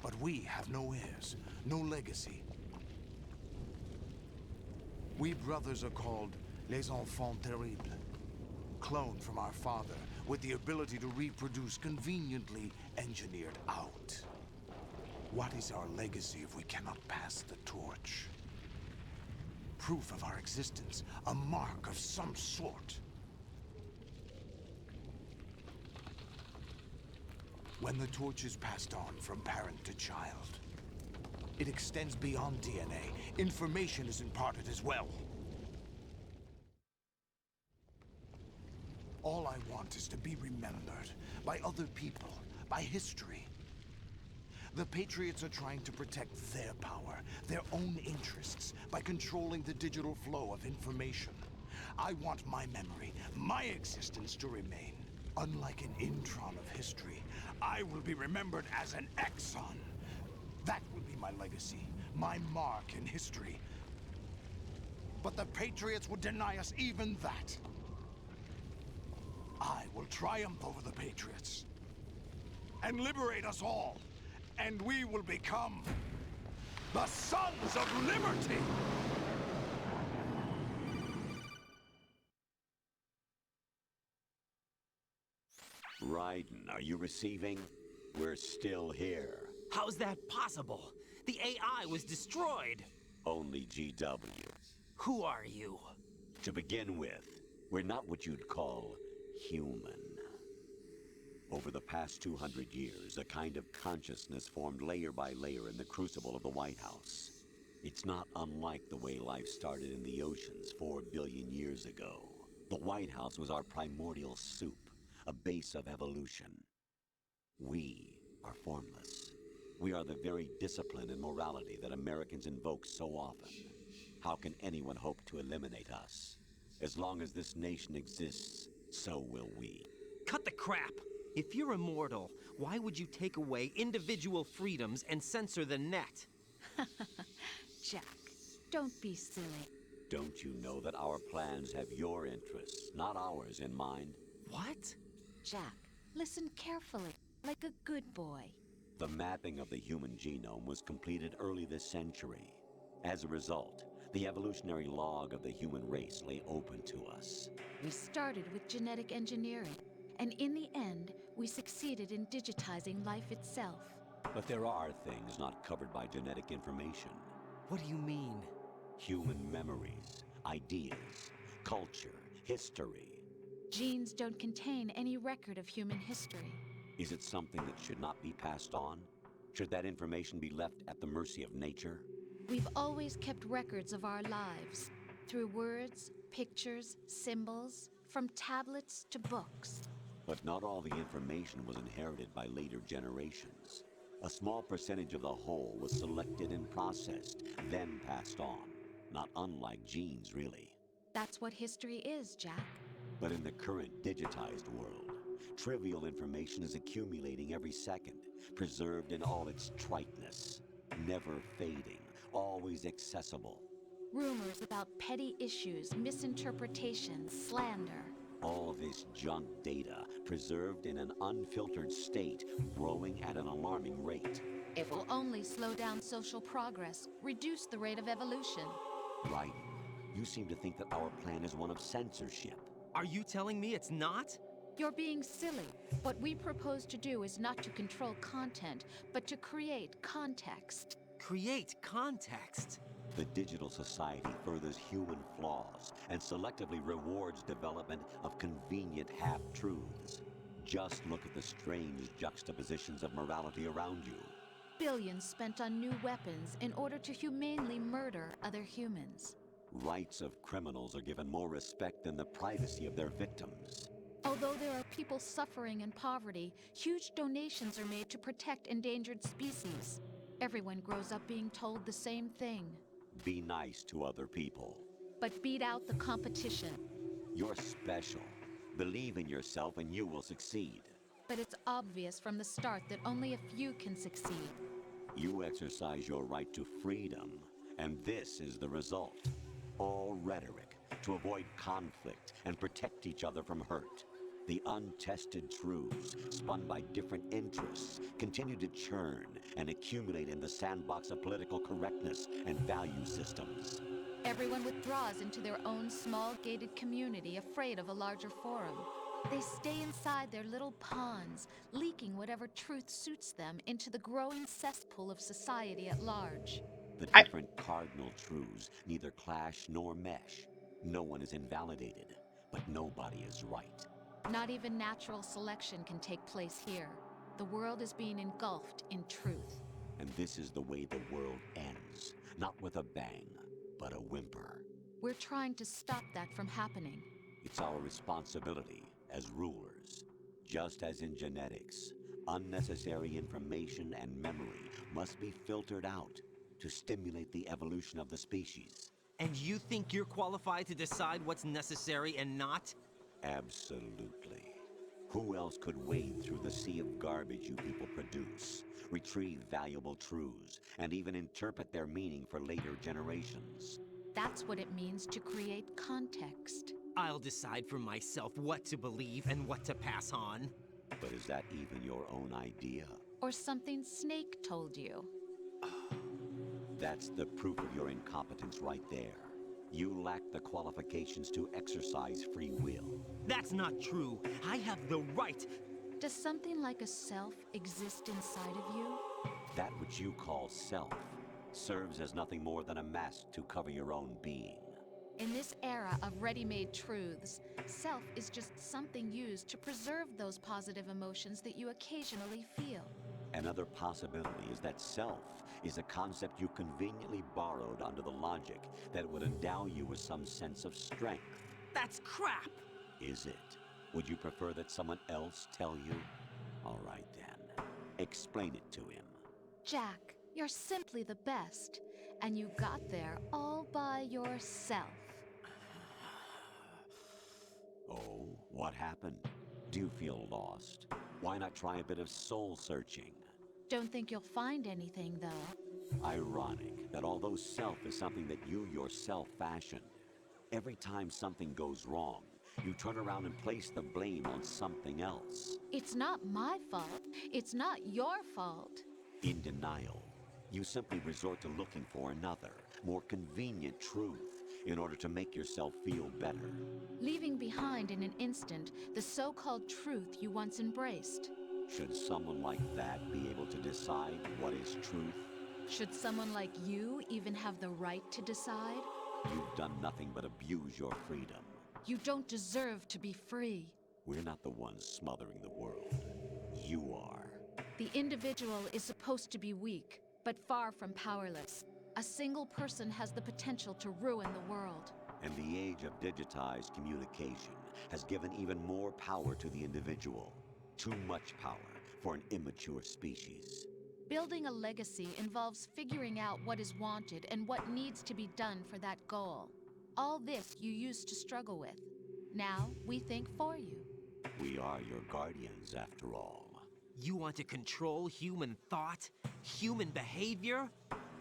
Speaker 10: But we have no heirs, no legacy. We brothers are called les enfants terribles, cloned from our father with the ability to reproduce conveniently engineered out. What is our legacy if we cannot pass the torch? Proof of our existence, a mark of some sort. When the torch is passed on from parent to child, it extends beyond DNA. Information is imparted as well. All I want is to be remembered by other people, by history. The Patriots are trying to protect their power, their own interests, by controlling the digital flow of information. I want my memory, my existence to remain. Unlike an intron of history, I will be remembered as an exon. That will be my legacy, my mark in history. But the Patriots would deny us even that. I will triumph over the Patriots and liberate us all, and we will become the Sons of Liberty!
Speaker 5: Raiden, are you receiving? We're still here.
Speaker 2: How's that possible? The AI was destroyed.
Speaker 5: Only GW.
Speaker 2: Who are you?
Speaker 5: To begin with, we're not what you'd call human. Over the past 200 years, a kind of consciousness formed layer by layer in the crucible of the White House. It's not unlike the way life started in the oceans 4 billion years ago. The White House was our primordial soup, a base of evolution. We are formless. We are the very discipline and morality that Americans invoke so often. How can anyone hope to eliminate us? As long as this nation exists, so will we.
Speaker 2: Cut the crap! If you're immortal, why would you take away individual freedoms and censor the net?
Speaker 12: Jack, don't be silly.
Speaker 5: Don't you know that our plans have your interests, not ours, in mind?
Speaker 2: What?
Speaker 12: Jack, listen carefully, like a good boy.
Speaker 5: The mapping of the human genome was completed early this century. As a result, the evolutionary log of the human race lay open to us.
Speaker 12: We started with genetic engineering, and in the end, we succeeded in digitizing life itself.
Speaker 5: But there are things not covered by genetic information.
Speaker 2: What do you mean?
Speaker 5: Human memories, ideas, culture, history.
Speaker 12: Genes don't contain any record of human history.
Speaker 5: Is it something that should not be passed on? Should that information be left at the mercy of nature?
Speaker 12: We've always kept records of our lives, through words, pictures, symbols, from tablets to books.
Speaker 5: But not all the information was inherited by later generations. A small percentage of the whole was selected and processed, then passed on. Not unlike genes, really.
Speaker 12: That's what history is, Jack.
Speaker 5: But in the current digitized world, trivial information is accumulating every second, preserved in all its triteness, never fading, always accessible.
Speaker 12: Rumors about petty issues, misinterpretations, slander.
Speaker 5: All this junk data, preserved in an unfiltered state, growing at an alarming rate.
Speaker 12: It will only slow down social progress, reduce the rate of evolution.
Speaker 5: Right. You seem to think that our plan is one of censorship.
Speaker 2: Are you telling me it's not?
Speaker 12: You're being silly. What we propose to do is not to control content, but to create context.
Speaker 2: Create context?
Speaker 5: The digital society furthers human flaws and selectively rewards development of convenient half-truths. Just look at the strange juxtapositions of morality around you.
Speaker 12: Billions spent on new weapons in order to humanely murder other humans.
Speaker 5: Rights of criminals are given more respect than the privacy of their victims.
Speaker 12: Although there are people suffering in poverty, huge donations are made to protect endangered species. Everyone grows up being told the same thing.
Speaker 5: Be nice to other people.
Speaker 12: But beat out the competition.
Speaker 5: You're special. Believe in yourself and you will succeed.
Speaker 12: But it's obvious from the start that only a few can succeed.
Speaker 5: You exercise your right to freedom, and this is the result. All rhetoric to avoid conflict and protect each other from hurt. The untested truths, spun by different interests, continue to churn and accumulate in the sandbox of political correctness and value systems.
Speaker 12: Everyone withdraws into their own small gated community, afraid of a larger forum. They stay inside their little ponds, leaking whatever truth suits them into the growing cesspool of society at large.
Speaker 5: The different cardinal truths neither clash nor mesh. No one is invalidated, but nobody is right.
Speaker 12: Not even natural selection can take place here. The world is being engulfed in truth.
Speaker 5: And this is the way the world ends. Not with a bang, but a whimper.
Speaker 12: We're trying to stop that from happening.
Speaker 5: It's our responsibility as rulers. Just as in genetics, unnecessary information and memory must be filtered out to stimulate the evolution of the species.
Speaker 2: And you think you're qualified to decide what's necessary and not?
Speaker 5: Absolutely. Who else could wade through the sea of garbage you people produce, retrieve valuable truths, and even interpret their meaning for later generations?
Speaker 12: That's what it means to create context.
Speaker 2: I'll decide for myself what to believe and what to pass on.
Speaker 5: But is that even your own idea?
Speaker 12: Or something Snake told you?
Speaker 5: That's the proof of your incompetence right there. You lack the qualifications to exercise free will.
Speaker 2: That's not true. I have the right.
Speaker 12: Does something like a self exist inside of you?
Speaker 5: That which you call self serves as nothing more than a mask to cover your own being.
Speaker 12: In this era of ready-made truths, self is just something used to preserve those positive emotions that you occasionally feel.
Speaker 5: Another possibility is that self is a concept you conveniently borrowed under the logic that would endow you with some sense of strength.
Speaker 2: That's crap!
Speaker 5: Is it? Would you prefer that someone else tell you? All right then. Explain it to him.
Speaker 12: Jack, you're simply the best, and you got there all by yourself.
Speaker 5: Oh, what happened? Do you feel lost? Why not try a bit of soul searching?
Speaker 12: Don't think you'll find anything, though.
Speaker 5: Ironic that although self is something that you yourself fashioned, every time something goes wrong, you turn around and place the blame on something else.
Speaker 12: It's not my fault. It's not your fault.
Speaker 5: In denial, you simply resort to looking for another, more convenient truth in order to make yourself feel better.
Speaker 12: Leaving behind in an instant the so-called truth you once embraced.
Speaker 5: Should someone like that be able to decide what is truth?
Speaker 12: Should someone like you even have the right to decide?
Speaker 5: You've done nothing but abuse your freedom.
Speaker 12: You don't deserve to be free.
Speaker 5: We're not the ones smothering the world. You are.
Speaker 12: The individual is supposed to be weak, but far from powerless. A single person has the potential to ruin the world.
Speaker 5: And the age of digitized communication has given even more power to the individual. Too much power for an immature species.
Speaker 12: Building a legacy involves figuring out what is wanted and what needs to be done for that goal. All this you used to struggle with. Now, we think for you.
Speaker 5: We are your guardians, after all.
Speaker 2: You want to control human thought? Human behavior?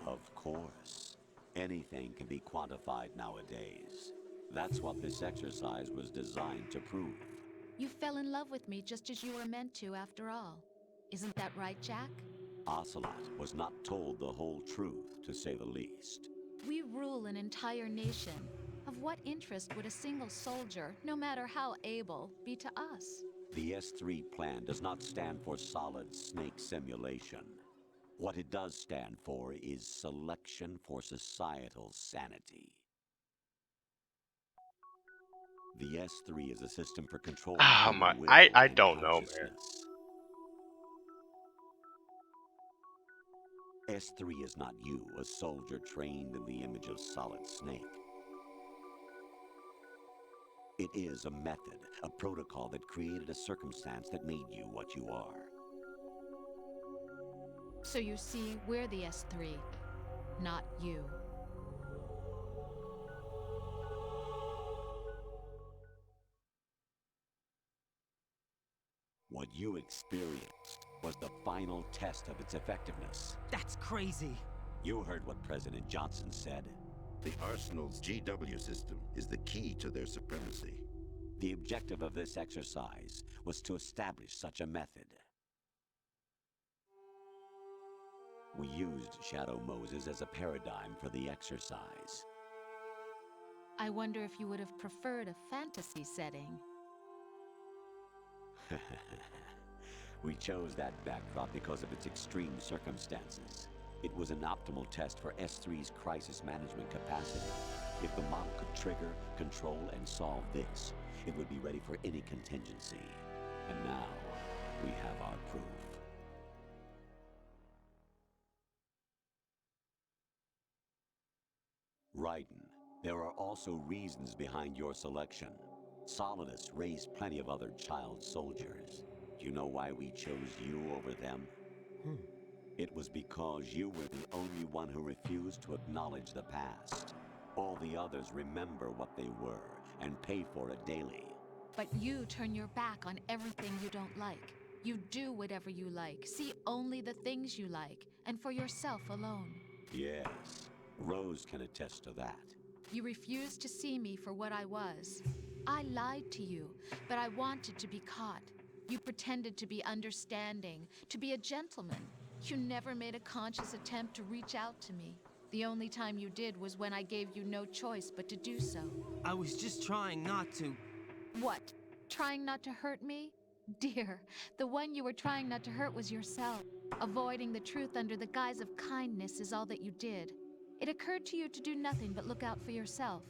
Speaker 5: Of course. Anything can be quantified nowadays. That's what this exercise was designed to prove.
Speaker 12: You fell in love with me just as you were meant to, after all. Isn't that right, Jack?
Speaker 5: Ocelot was not told the whole truth, to say the least.
Speaker 12: We rule an entire nation. Of what interest would a single soldier, no matter how able, be to us?
Speaker 5: The S3 plan does not stand for solid snake simulation. What it does stand for is selection for societal sanity. The S3 is a system for control.
Speaker 4: Oh my, I don't know, man.
Speaker 5: S3 is not you, a soldier trained in the image of Solid Snake. It is a method, a protocol that created a circumstance that made you what you are.
Speaker 12: So you see, we're the S3, not you.
Speaker 5: What you experienced was the final test of its effectiveness.
Speaker 2: That's crazy.
Speaker 5: You heard what President Johnson said.
Speaker 13: The Arsenal's GW system is the key to their supremacy.
Speaker 5: The objective of this exercise was to establish such a method. We used Shadow Moses as a paradigm for the exercise.
Speaker 12: I wonder if you would have preferred a fantasy setting.
Speaker 5: We chose that backdrop because of its extreme circumstances. It was an optimal test for S3's crisis management capacity. If the model could trigger, control, and solve this, it would be ready for any contingency. And now, we have our proof. Raiden, there are also reasons behind your selection. Solidus raised plenty of other child soldiers. Do you know why we chose you over them? It was because you were the only one who refused to acknowledge the past. All the others remember what they were and pay for it daily.
Speaker 12: But you turn your back on everything you don't like. You do whatever you like, see only the things you like, and for yourself alone.
Speaker 5: Yes, Rose can attest to that.
Speaker 12: You refused to see me for what I was. I lied to you, but I wanted to be caught. You pretended to be understanding, to be a gentleman. You never made a conscious attempt to reach out to me. The only time you did was when I gave you no choice but to do so.
Speaker 2: I was just trying not to.
Speaker 12: What? Trying not to hurt me? Dear, the one you were trying not to hurt was yourself. Avoiding the truth under the guise of kindness is all that you did. It occurred to you to do nothing but look out for yourself.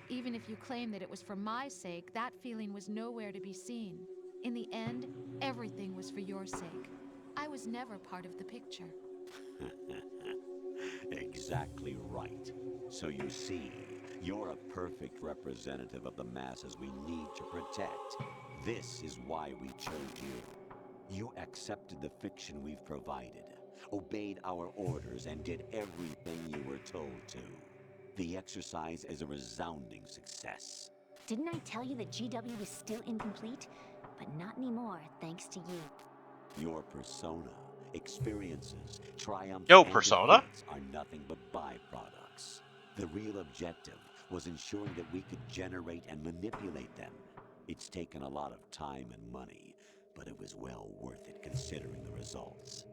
Speaker 12: Even if you claim that it was for my sake, that feeling was nowhere to be seen. In the end, everything was for your sake. I was never part of the picture.
Speaker 5: Exactly right. So you see, you're a perfect representative of the masses we need to protect. This is why we chose you. You accepted the fiction we've provided, obeyed our orders, and did everything you were told to. The exercise is a resounding success.
Speaker 14: Didn't I tell you that GW was still incomplete? But not anymore, thanks to you.
Speaker 5: Your persona, experiences, triumphs,
Speaker 4: Yo,
Speaker 5: and
Speaker 4: persona?
Speaker 5: defeats are nothing but byproducts. The real objective was ensuring that we could generate and manipulate them. It's taken a lot of time and money, but it was well worth it considering the results.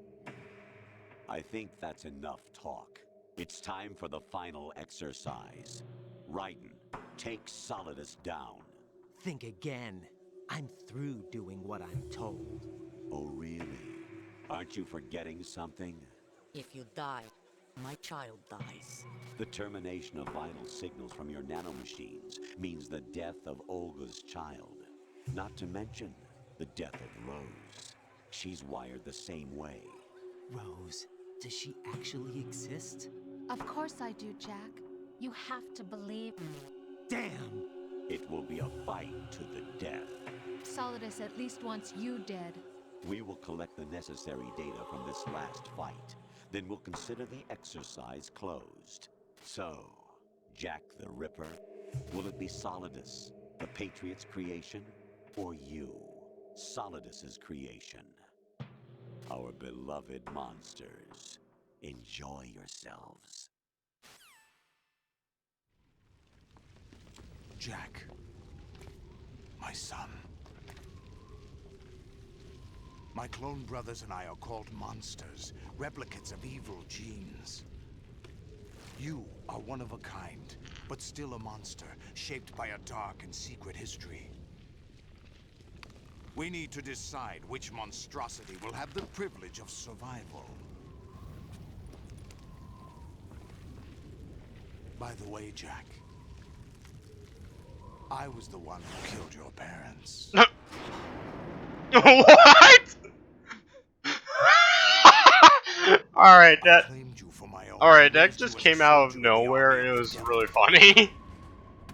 Speaker 5: I think that's enough talk. It's time for the final exercise. Raiden, take Solidus down.
Speaker 2: Think again. I'm through doing what I'm told.
Speaker 5: Oh, really? Aren't you forgetting something?
Speaker 8: If you die, my child dies.
Speaker 5: The termination of vital signals from your nanomachines means the death of Olga's child. Not to mention the death of Rose. She's wired the same way.
Speaker 2: Rose, does she actually exist?
Speaker 12: Of course I do, Jack. You have to believe me.
Speaker 2: Damn!
Speaker 5: It will be a fight to the death.
Speaker 12: Solidus at least wants you dead.
Speaker 5: We will collect the necessary data from this last fight. Then we'll consider the exercise closed. So, Jack the Ripper, will it be Solidus, the Patriot's creation, or you, Solidus's creation? Our beloved monsters, enjoy yourselves.
Speaker 7: Jack, my son. My clone brothers and I are called monsters, replicates of evil genes. You are one of a kind, but still a monster, shaped by a dark and secret history. We need to decide which monstrosity will have the privilege of survival. By the way, Jack, I was the one who killed your parents.
Speaker 4: What? Alright, that just came out of nowhere. It was really funny.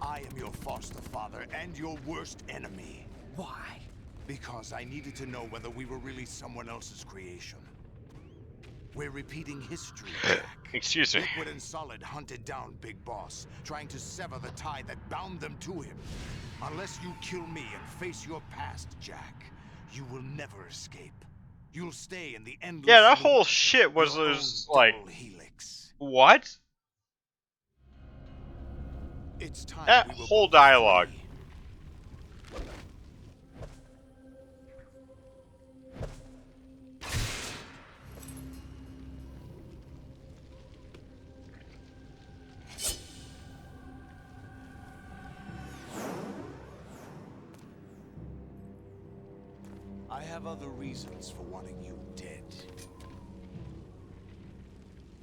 Speaker 7: I am your foster father and your worst enemy.
Speaker 2: Why?
Speaker 7: Because I needed to know whether we were really someone else's creation. We're repeating history, Jack.
Speaker 4: Excuse me.
Speaker 7: Liquid and Solid hunted down Big Boss, trying to sever the tie that bound them to him. Unless you kill me and face your past, Jack,
Speaker 10: You will never escape. You'll stay in the endless.
Speaker 4: Yeah, that
Speaker 10: loop.
Speaker 4: whole shit was
Speaker 10: Your
Speaker 4: just
Speaker 10: own
Speaker 4: like,
Speaker 10: double helix.
Speaker 4: what?
Speaker 10: It's time
Speaker 4: That
Speaker 10: we were
Speaker 4: whole
Speaker 10: both
Speaker 4: dialogue.
Speaker 10: free. I have other reasons for wanting you dead.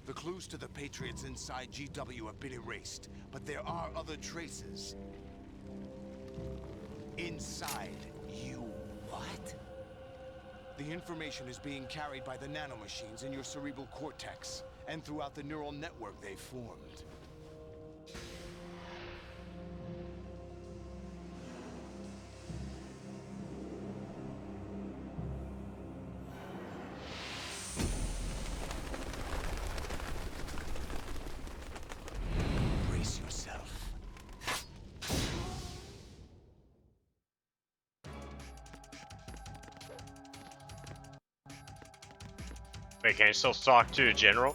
Speaker 10: The clues to the Patriots inside GW have been erased, but there are other traces. Inside you. What? The information is being carried by the nanomachines in your cerebral cortex, and throughout the neural network they formed. Brace yourself.
Speaker 4: Wait, can I still talk to the general?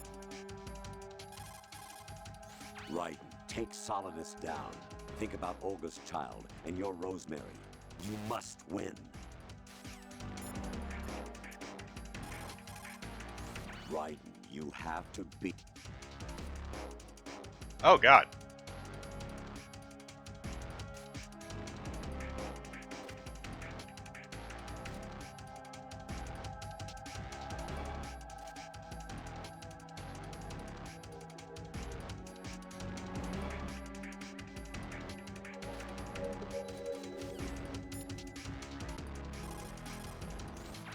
Speaker 5: Raiden, take Solidus down. Think about Olga's child and your Rosemary. You must win. Raiden, you have to beat.
Speaker 4: Oh god.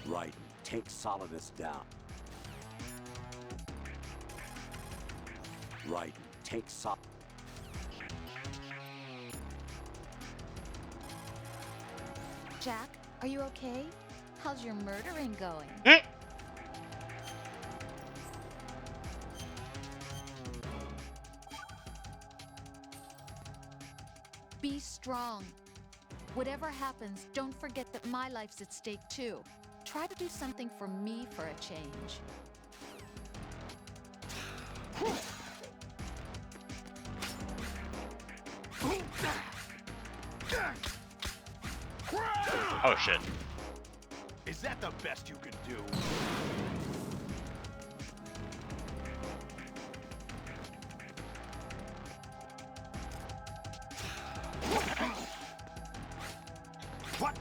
Speaker 5: Raiden, take Solidus down. Raiden, take Sol.
Speaker 12: Jack, are you okay? How's your murdering going? Be strong. Whatever happens, don't forget that my life's at stake too. Try to do something for me for a change.
Speaker 4: Oh shit.
Speaker 10: Is that the best you can do? What?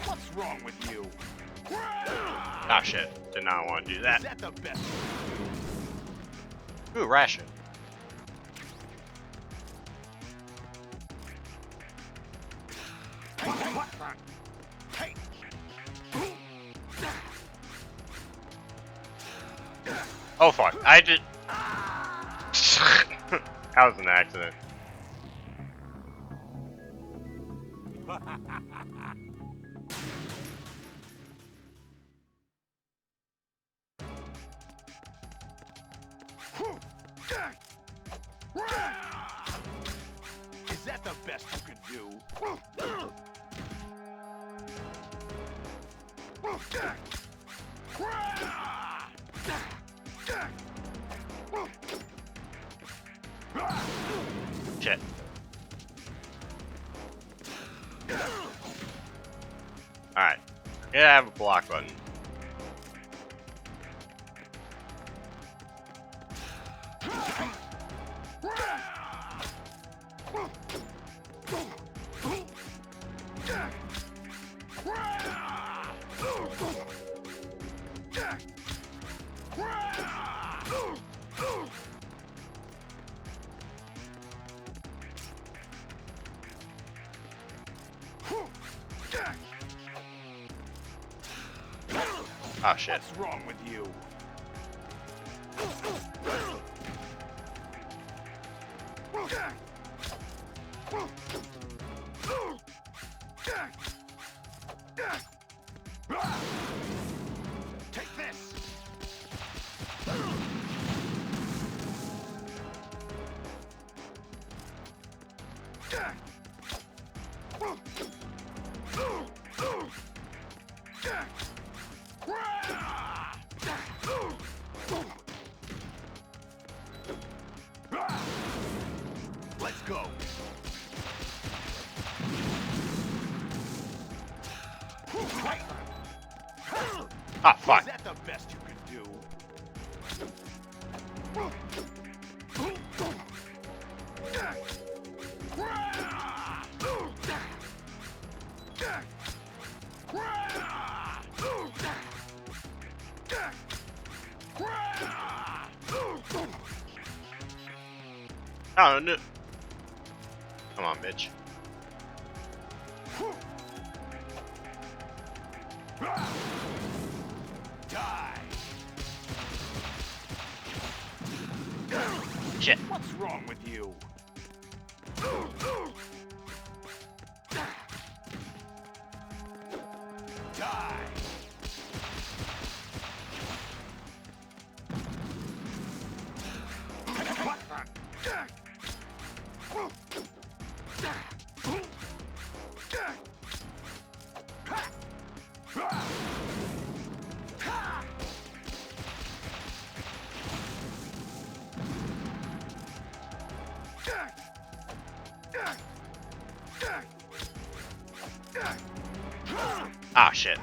Speaker 10: What's wrong with you?
Speaker 4: Oh shit. Did not want to do that.
Speaker 10: Is that the best?
Speaker 4: Ooh, ration.
Speaker 10: Hey.
Speaker 4: Oh fuck. I did. That was an accident.
Speaker 10: Is that the best you can do?
Speaker 4: Shit. Alright. Yeah, I have a block button. Oh shit.
Speaker 10: What's wrong with you? Take this. Let's go.
Speaker 4: Ah, fuck.
Speaker 10: Is that the best you can do?
Speaker 4: Oh, no. Come on, bitch.
Speaker 10: Die.
Speaker 4: Shit.
Speaker 10: What's wrong with you? Die.
Speaker 4: Ah, shit.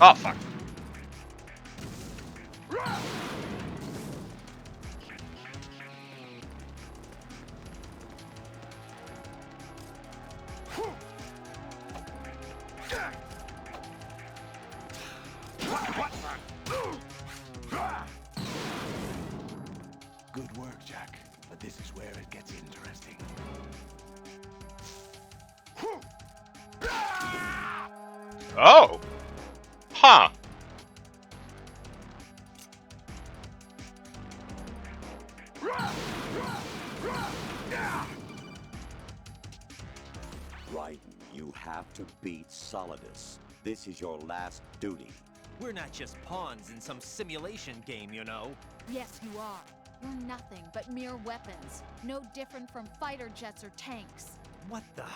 Speaker 4: Oh, fuck.
Speaker 10: Good work, Jack. But this is where it gets interesting.
Speaker 4: Oh. Huh.
Speaker 5: Raiden, you have to beat Solidus. This is your last duty.
Speaker 2: We're not just pawns in some simulation game, you know.
Speaker 12: Yes, you are. You're nothing but mere weapons. No different from fighter jets or tanks.
Speaker 2: What the?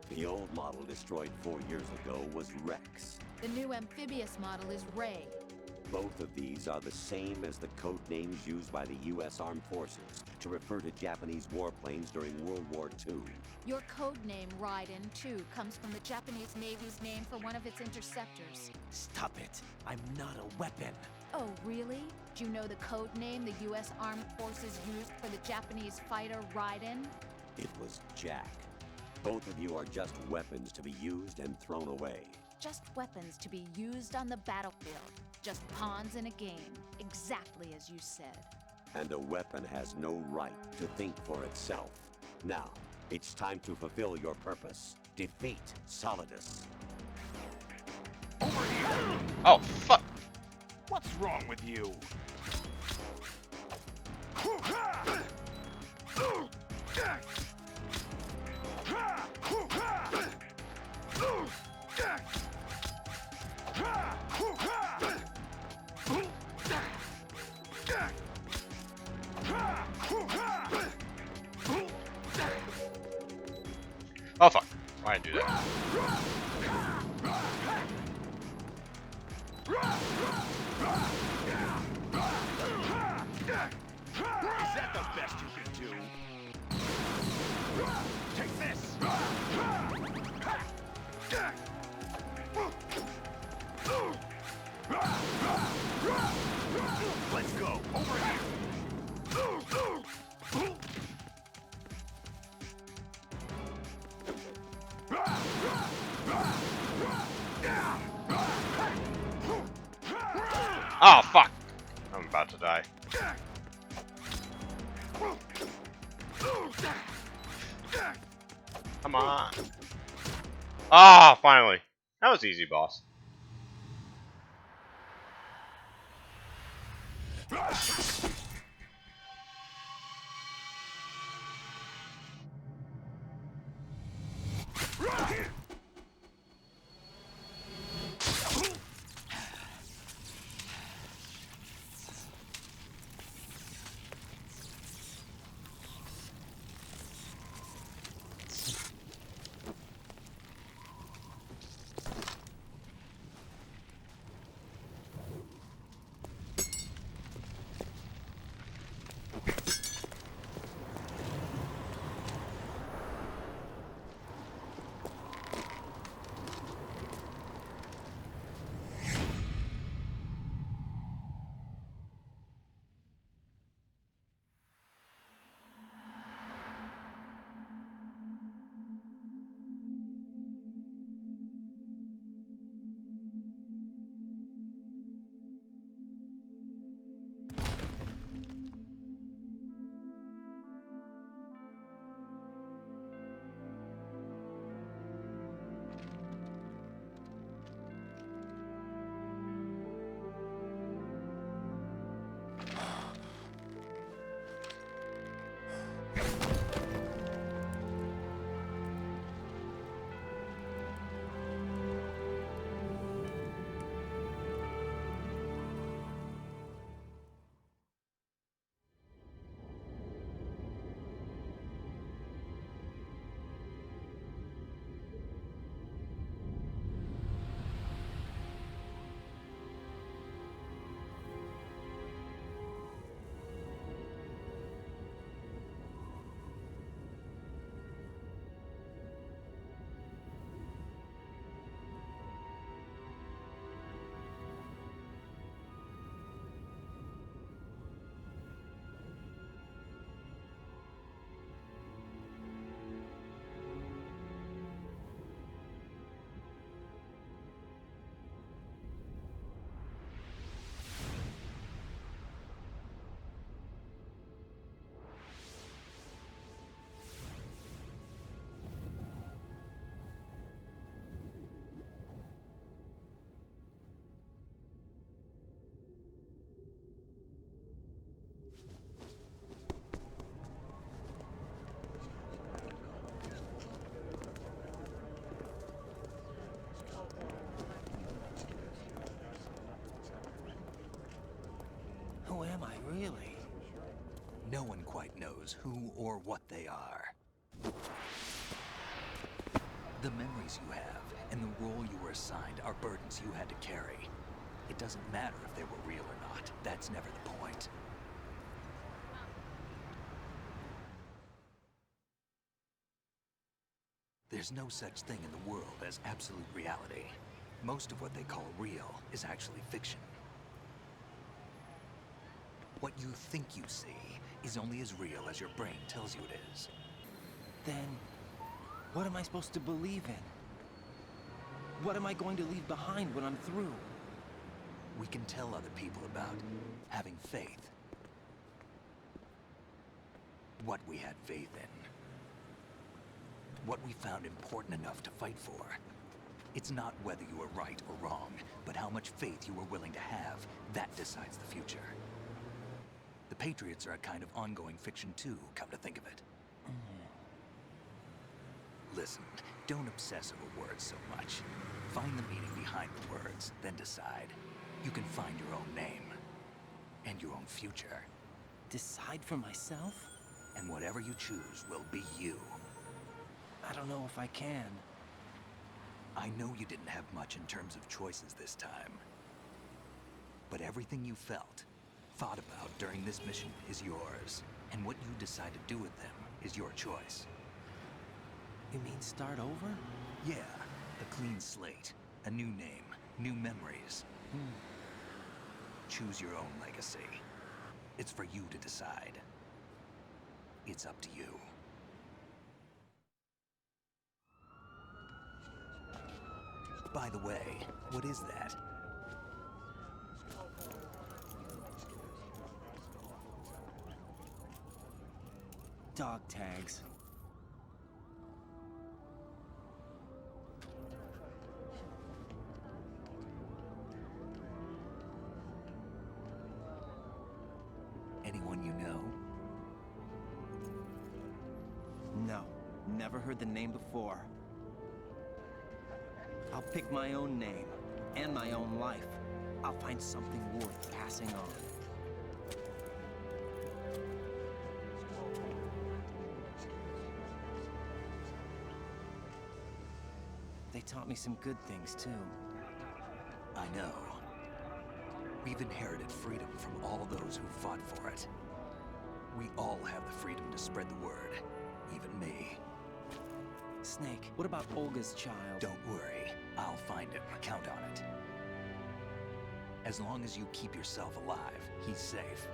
Speaker 5: The old model destroyed 4 years ago was Rex.
Speaker 12: The new amphibious model is Ray.
Speaker 5: Both of these are the same as the code names used by the U.S. Armed Forces to refer to Japanese warplanes during World War II.
Speaker 12: Your code name, Raiden, too, comes from the Japanese Navy's name for one of its interceptors.
Speaker 2: Stop it. I'm not a weapon.
Speaker 12: Oh, really? Do you know the code name the U.S. Armed Forces used for the Japanese fighter Raiden?
Speaker 5: It was Jack. Both of you are just weapons to be used and thrown away.
Speaker 12: Just weapons to be used on the battlefield. Just pawns in a game. Exactly as you said.
Speaker 5: And a weapon has no right to think for itself. Now, it's time to fulfill your purpose. Defeat Solidus.
Speaker 4: Oh, fuck.
Speaker 10: What's wrong with you?
Speaker 4: Oh, fuck. Why did I do that?
Speaker 10: Is that the best you can do? Take this! Let's go! Over here!
Speaker 4: Oh, fuck. I'm about to die. Come on. Ah, oh, finally. That was easy, boss.
Speaker 2: Really?
Speaker 3: No one quite knows who or what they are. The memories you have and the role you were assigned are burdens you had to carry. It doesn't matter if they were real or not. That's never the point. There's no such thing in the world as absolute reality. Most of what they call real is actually fiction. What you think you see is only as real as your brain tells you it is.
Speaker 2: Then, what am I supposed to believe in? What am I going to leave behind when I'm through?
Speaker 3: We can tell other people about having faith. What we had faith in. What we found important enough to fight for. It's not whether you were right or wrong, but how much faith you were willing to have. That decides the future. The Patriots are a kind of ongoing fiction too, come to think of it. Listen, don't obsess over words so much. Find the meaning behind the words, then decide. You can find your own name. And your own future.
Speaker 2: Decide for myself?
Speaker 3: And whatever you choose will be you.
Speaker 2: I don't know if I can.
Speaker 3: I know you didn't have much in terms of choices this time. But everything you felt, thought about during this mission is yours. And what you decide to do with them is your choice.
Speaker 2: You mean start over?
Speaker 3: Yeah, a clean slate, a new name, new memories. Choose your own legacy. It's for you to decide. It's up to you. By the way, what is that?
Speaker 2: Dog tags.
Speaker 3: Anyone you know?
Speaker 2: No, never heard the name before. I'll pick my own name, and my own life. I'll find something worth passing on. They taught me some good things, too.
Speaker 3: I know. We've inherited freedom from all those who fought for it. We all have the freedom to spread the word, even me.
Speaker 2: Snake, what about Olga's child?
Speaker 3: Don't worry, I'll find him. Count on it. As long as you keep yourself alive, he's safe.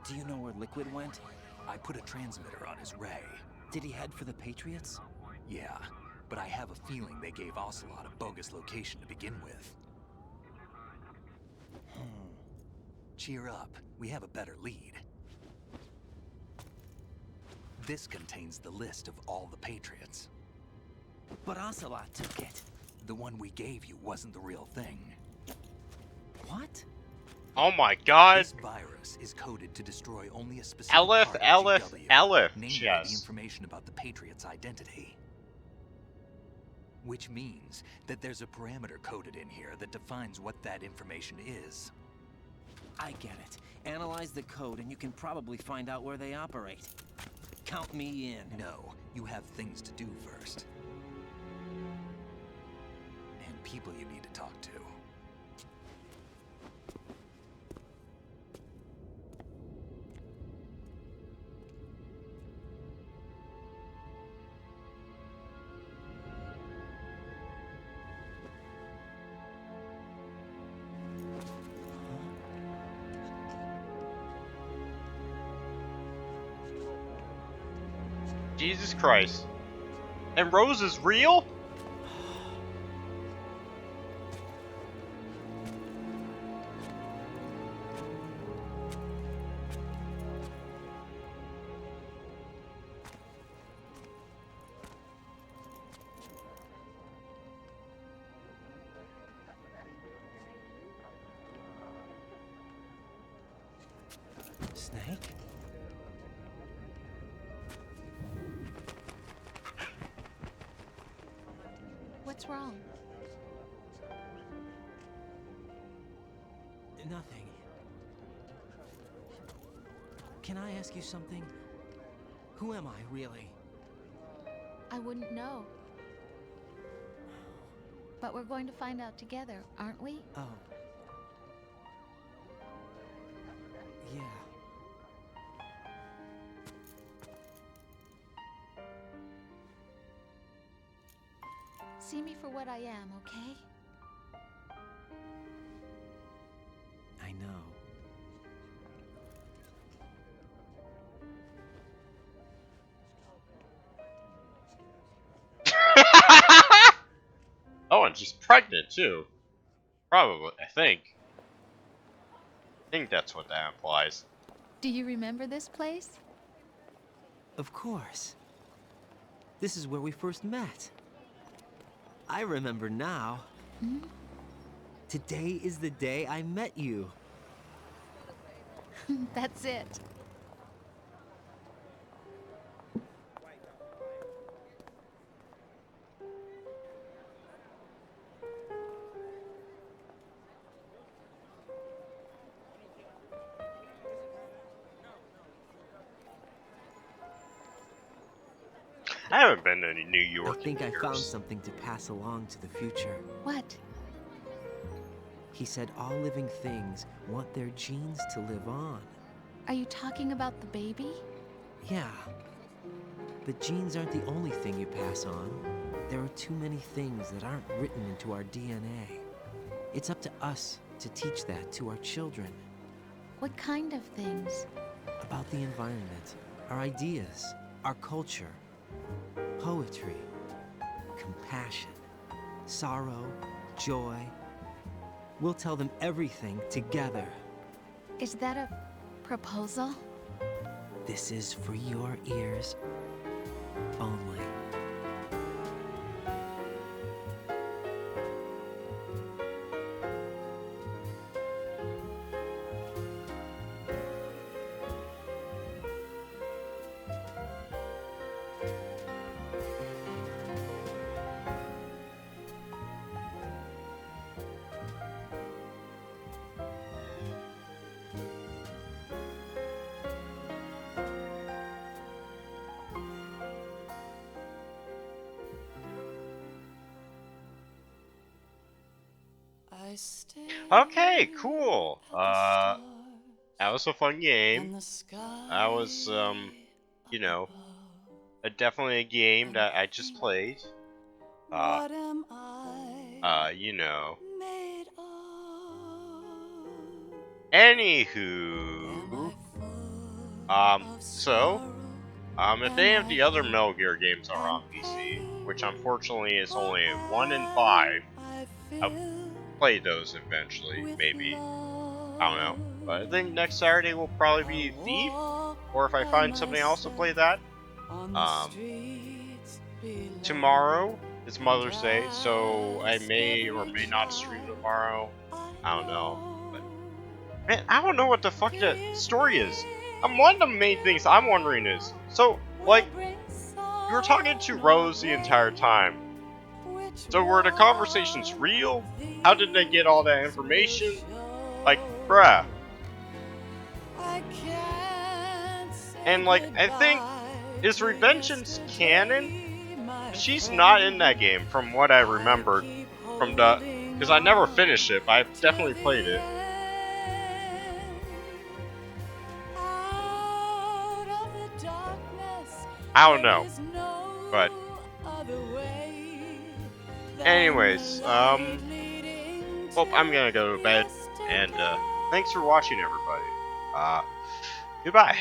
Speaker 2: Do you know where Liquid went?
Speaker 3: I put a transmitter on his ray.
Speaker 2: Did he head for the Patriots?
Speaker 3: Yeah, but I have a feeling they gave Ocelot a bogus location to begin with. Cheer up, we have a better lead. This contains the list of all the Patriots.
Speaker 2: But Ocelot took it.
Speaker 3: The one we gave you wasn't the real thing.
Speaker 2: What?
Speaker 4: Oh my god.
Speaker 3: This virus is coded to destroy only a specific part of GW, namely the information about the Patriots' identity. Which means that there's a parameter coded in here that defines what that information is.
Speaker 2: I get it. Analyze the code and you can probably find out where they operate. Count me in.
Speaker 3: No, you have things to do first. And people you need to talk to.
Speaker 4: Jesus Christ. And Rose is real?
Speaker 2: Snake?
Speaker 12: What's wrong?
Speaker 2: Nothing. Can I ask you something? Who am I, really?
Speaker 12: I wouldn't know. But we're going to find out together, aren't we?
Speaker 2: Oh. Yeah.
Speaker 12: See me for what I am, okay?
Speaker 2: I know.
Speaker 4: Oh, and she's pregnant too. Probably, I think. I think that's what that implies.
Speaker 12: Do you remember this place?
Speaker 2: Of course. This is where we first met. I remember now.
Speaker 12: Hmm?
Speaker 2: Today is the day I met you.
Speaker 12: That's it.
Speaker 4: I haven't been to New
Speaker 2: I
Speaker 4: York
Speaker 2: think
Speaker 4: in
Speaker 2: I
Speaker 4: years.
Speaker 2: found something to pass along to the future.
Speaker 12: What?
Speaker 2: He said all living things want their genes to live on.
Speaker 12: Are you talking about the baby?
Speaker 2: Yeah. But genes aren't the only thing you pass on. There are too many things that aren't written into our DNA. It's up to us to teach that to our children.
Speaker 12: What kind of things?
Speaker 2: About the environment, our ideas, our culture, poetry, compassion, sorrow, joy. We'll tell them everything together.
Speaker 12: Is that a proposal?
Speaker 2: This is for your ears only.
Speaker 4: Okay, cool. That was a fun game. That was, you know, definitely a game that I just played. You know. Anywho, if any of the other Metal Gear games are on PC, which unfortunately is only 1 in 5, I'll play those eventually, maybe. I don't know. But I think next Saturday will probably be Thief, or if I find something else to play that. Tomorrow is Mother's Day, so I may or may not stream tomorrow. I don't know. But man, I don't know what the fuck the story is. One of the main things I'm wondering is, so, like, you were talking to Rose the entire time. So were the conversations real? How did they get all that information? Like, bruh. And, like, I think, is Revengeance canon? She's not in that game, from what I remembered. From the... Because I never finished it, but I've definitely played it. I don't know. But... anyways, well, I'm gonna go to bed, and, thanks for watching, everybody. Goodbye.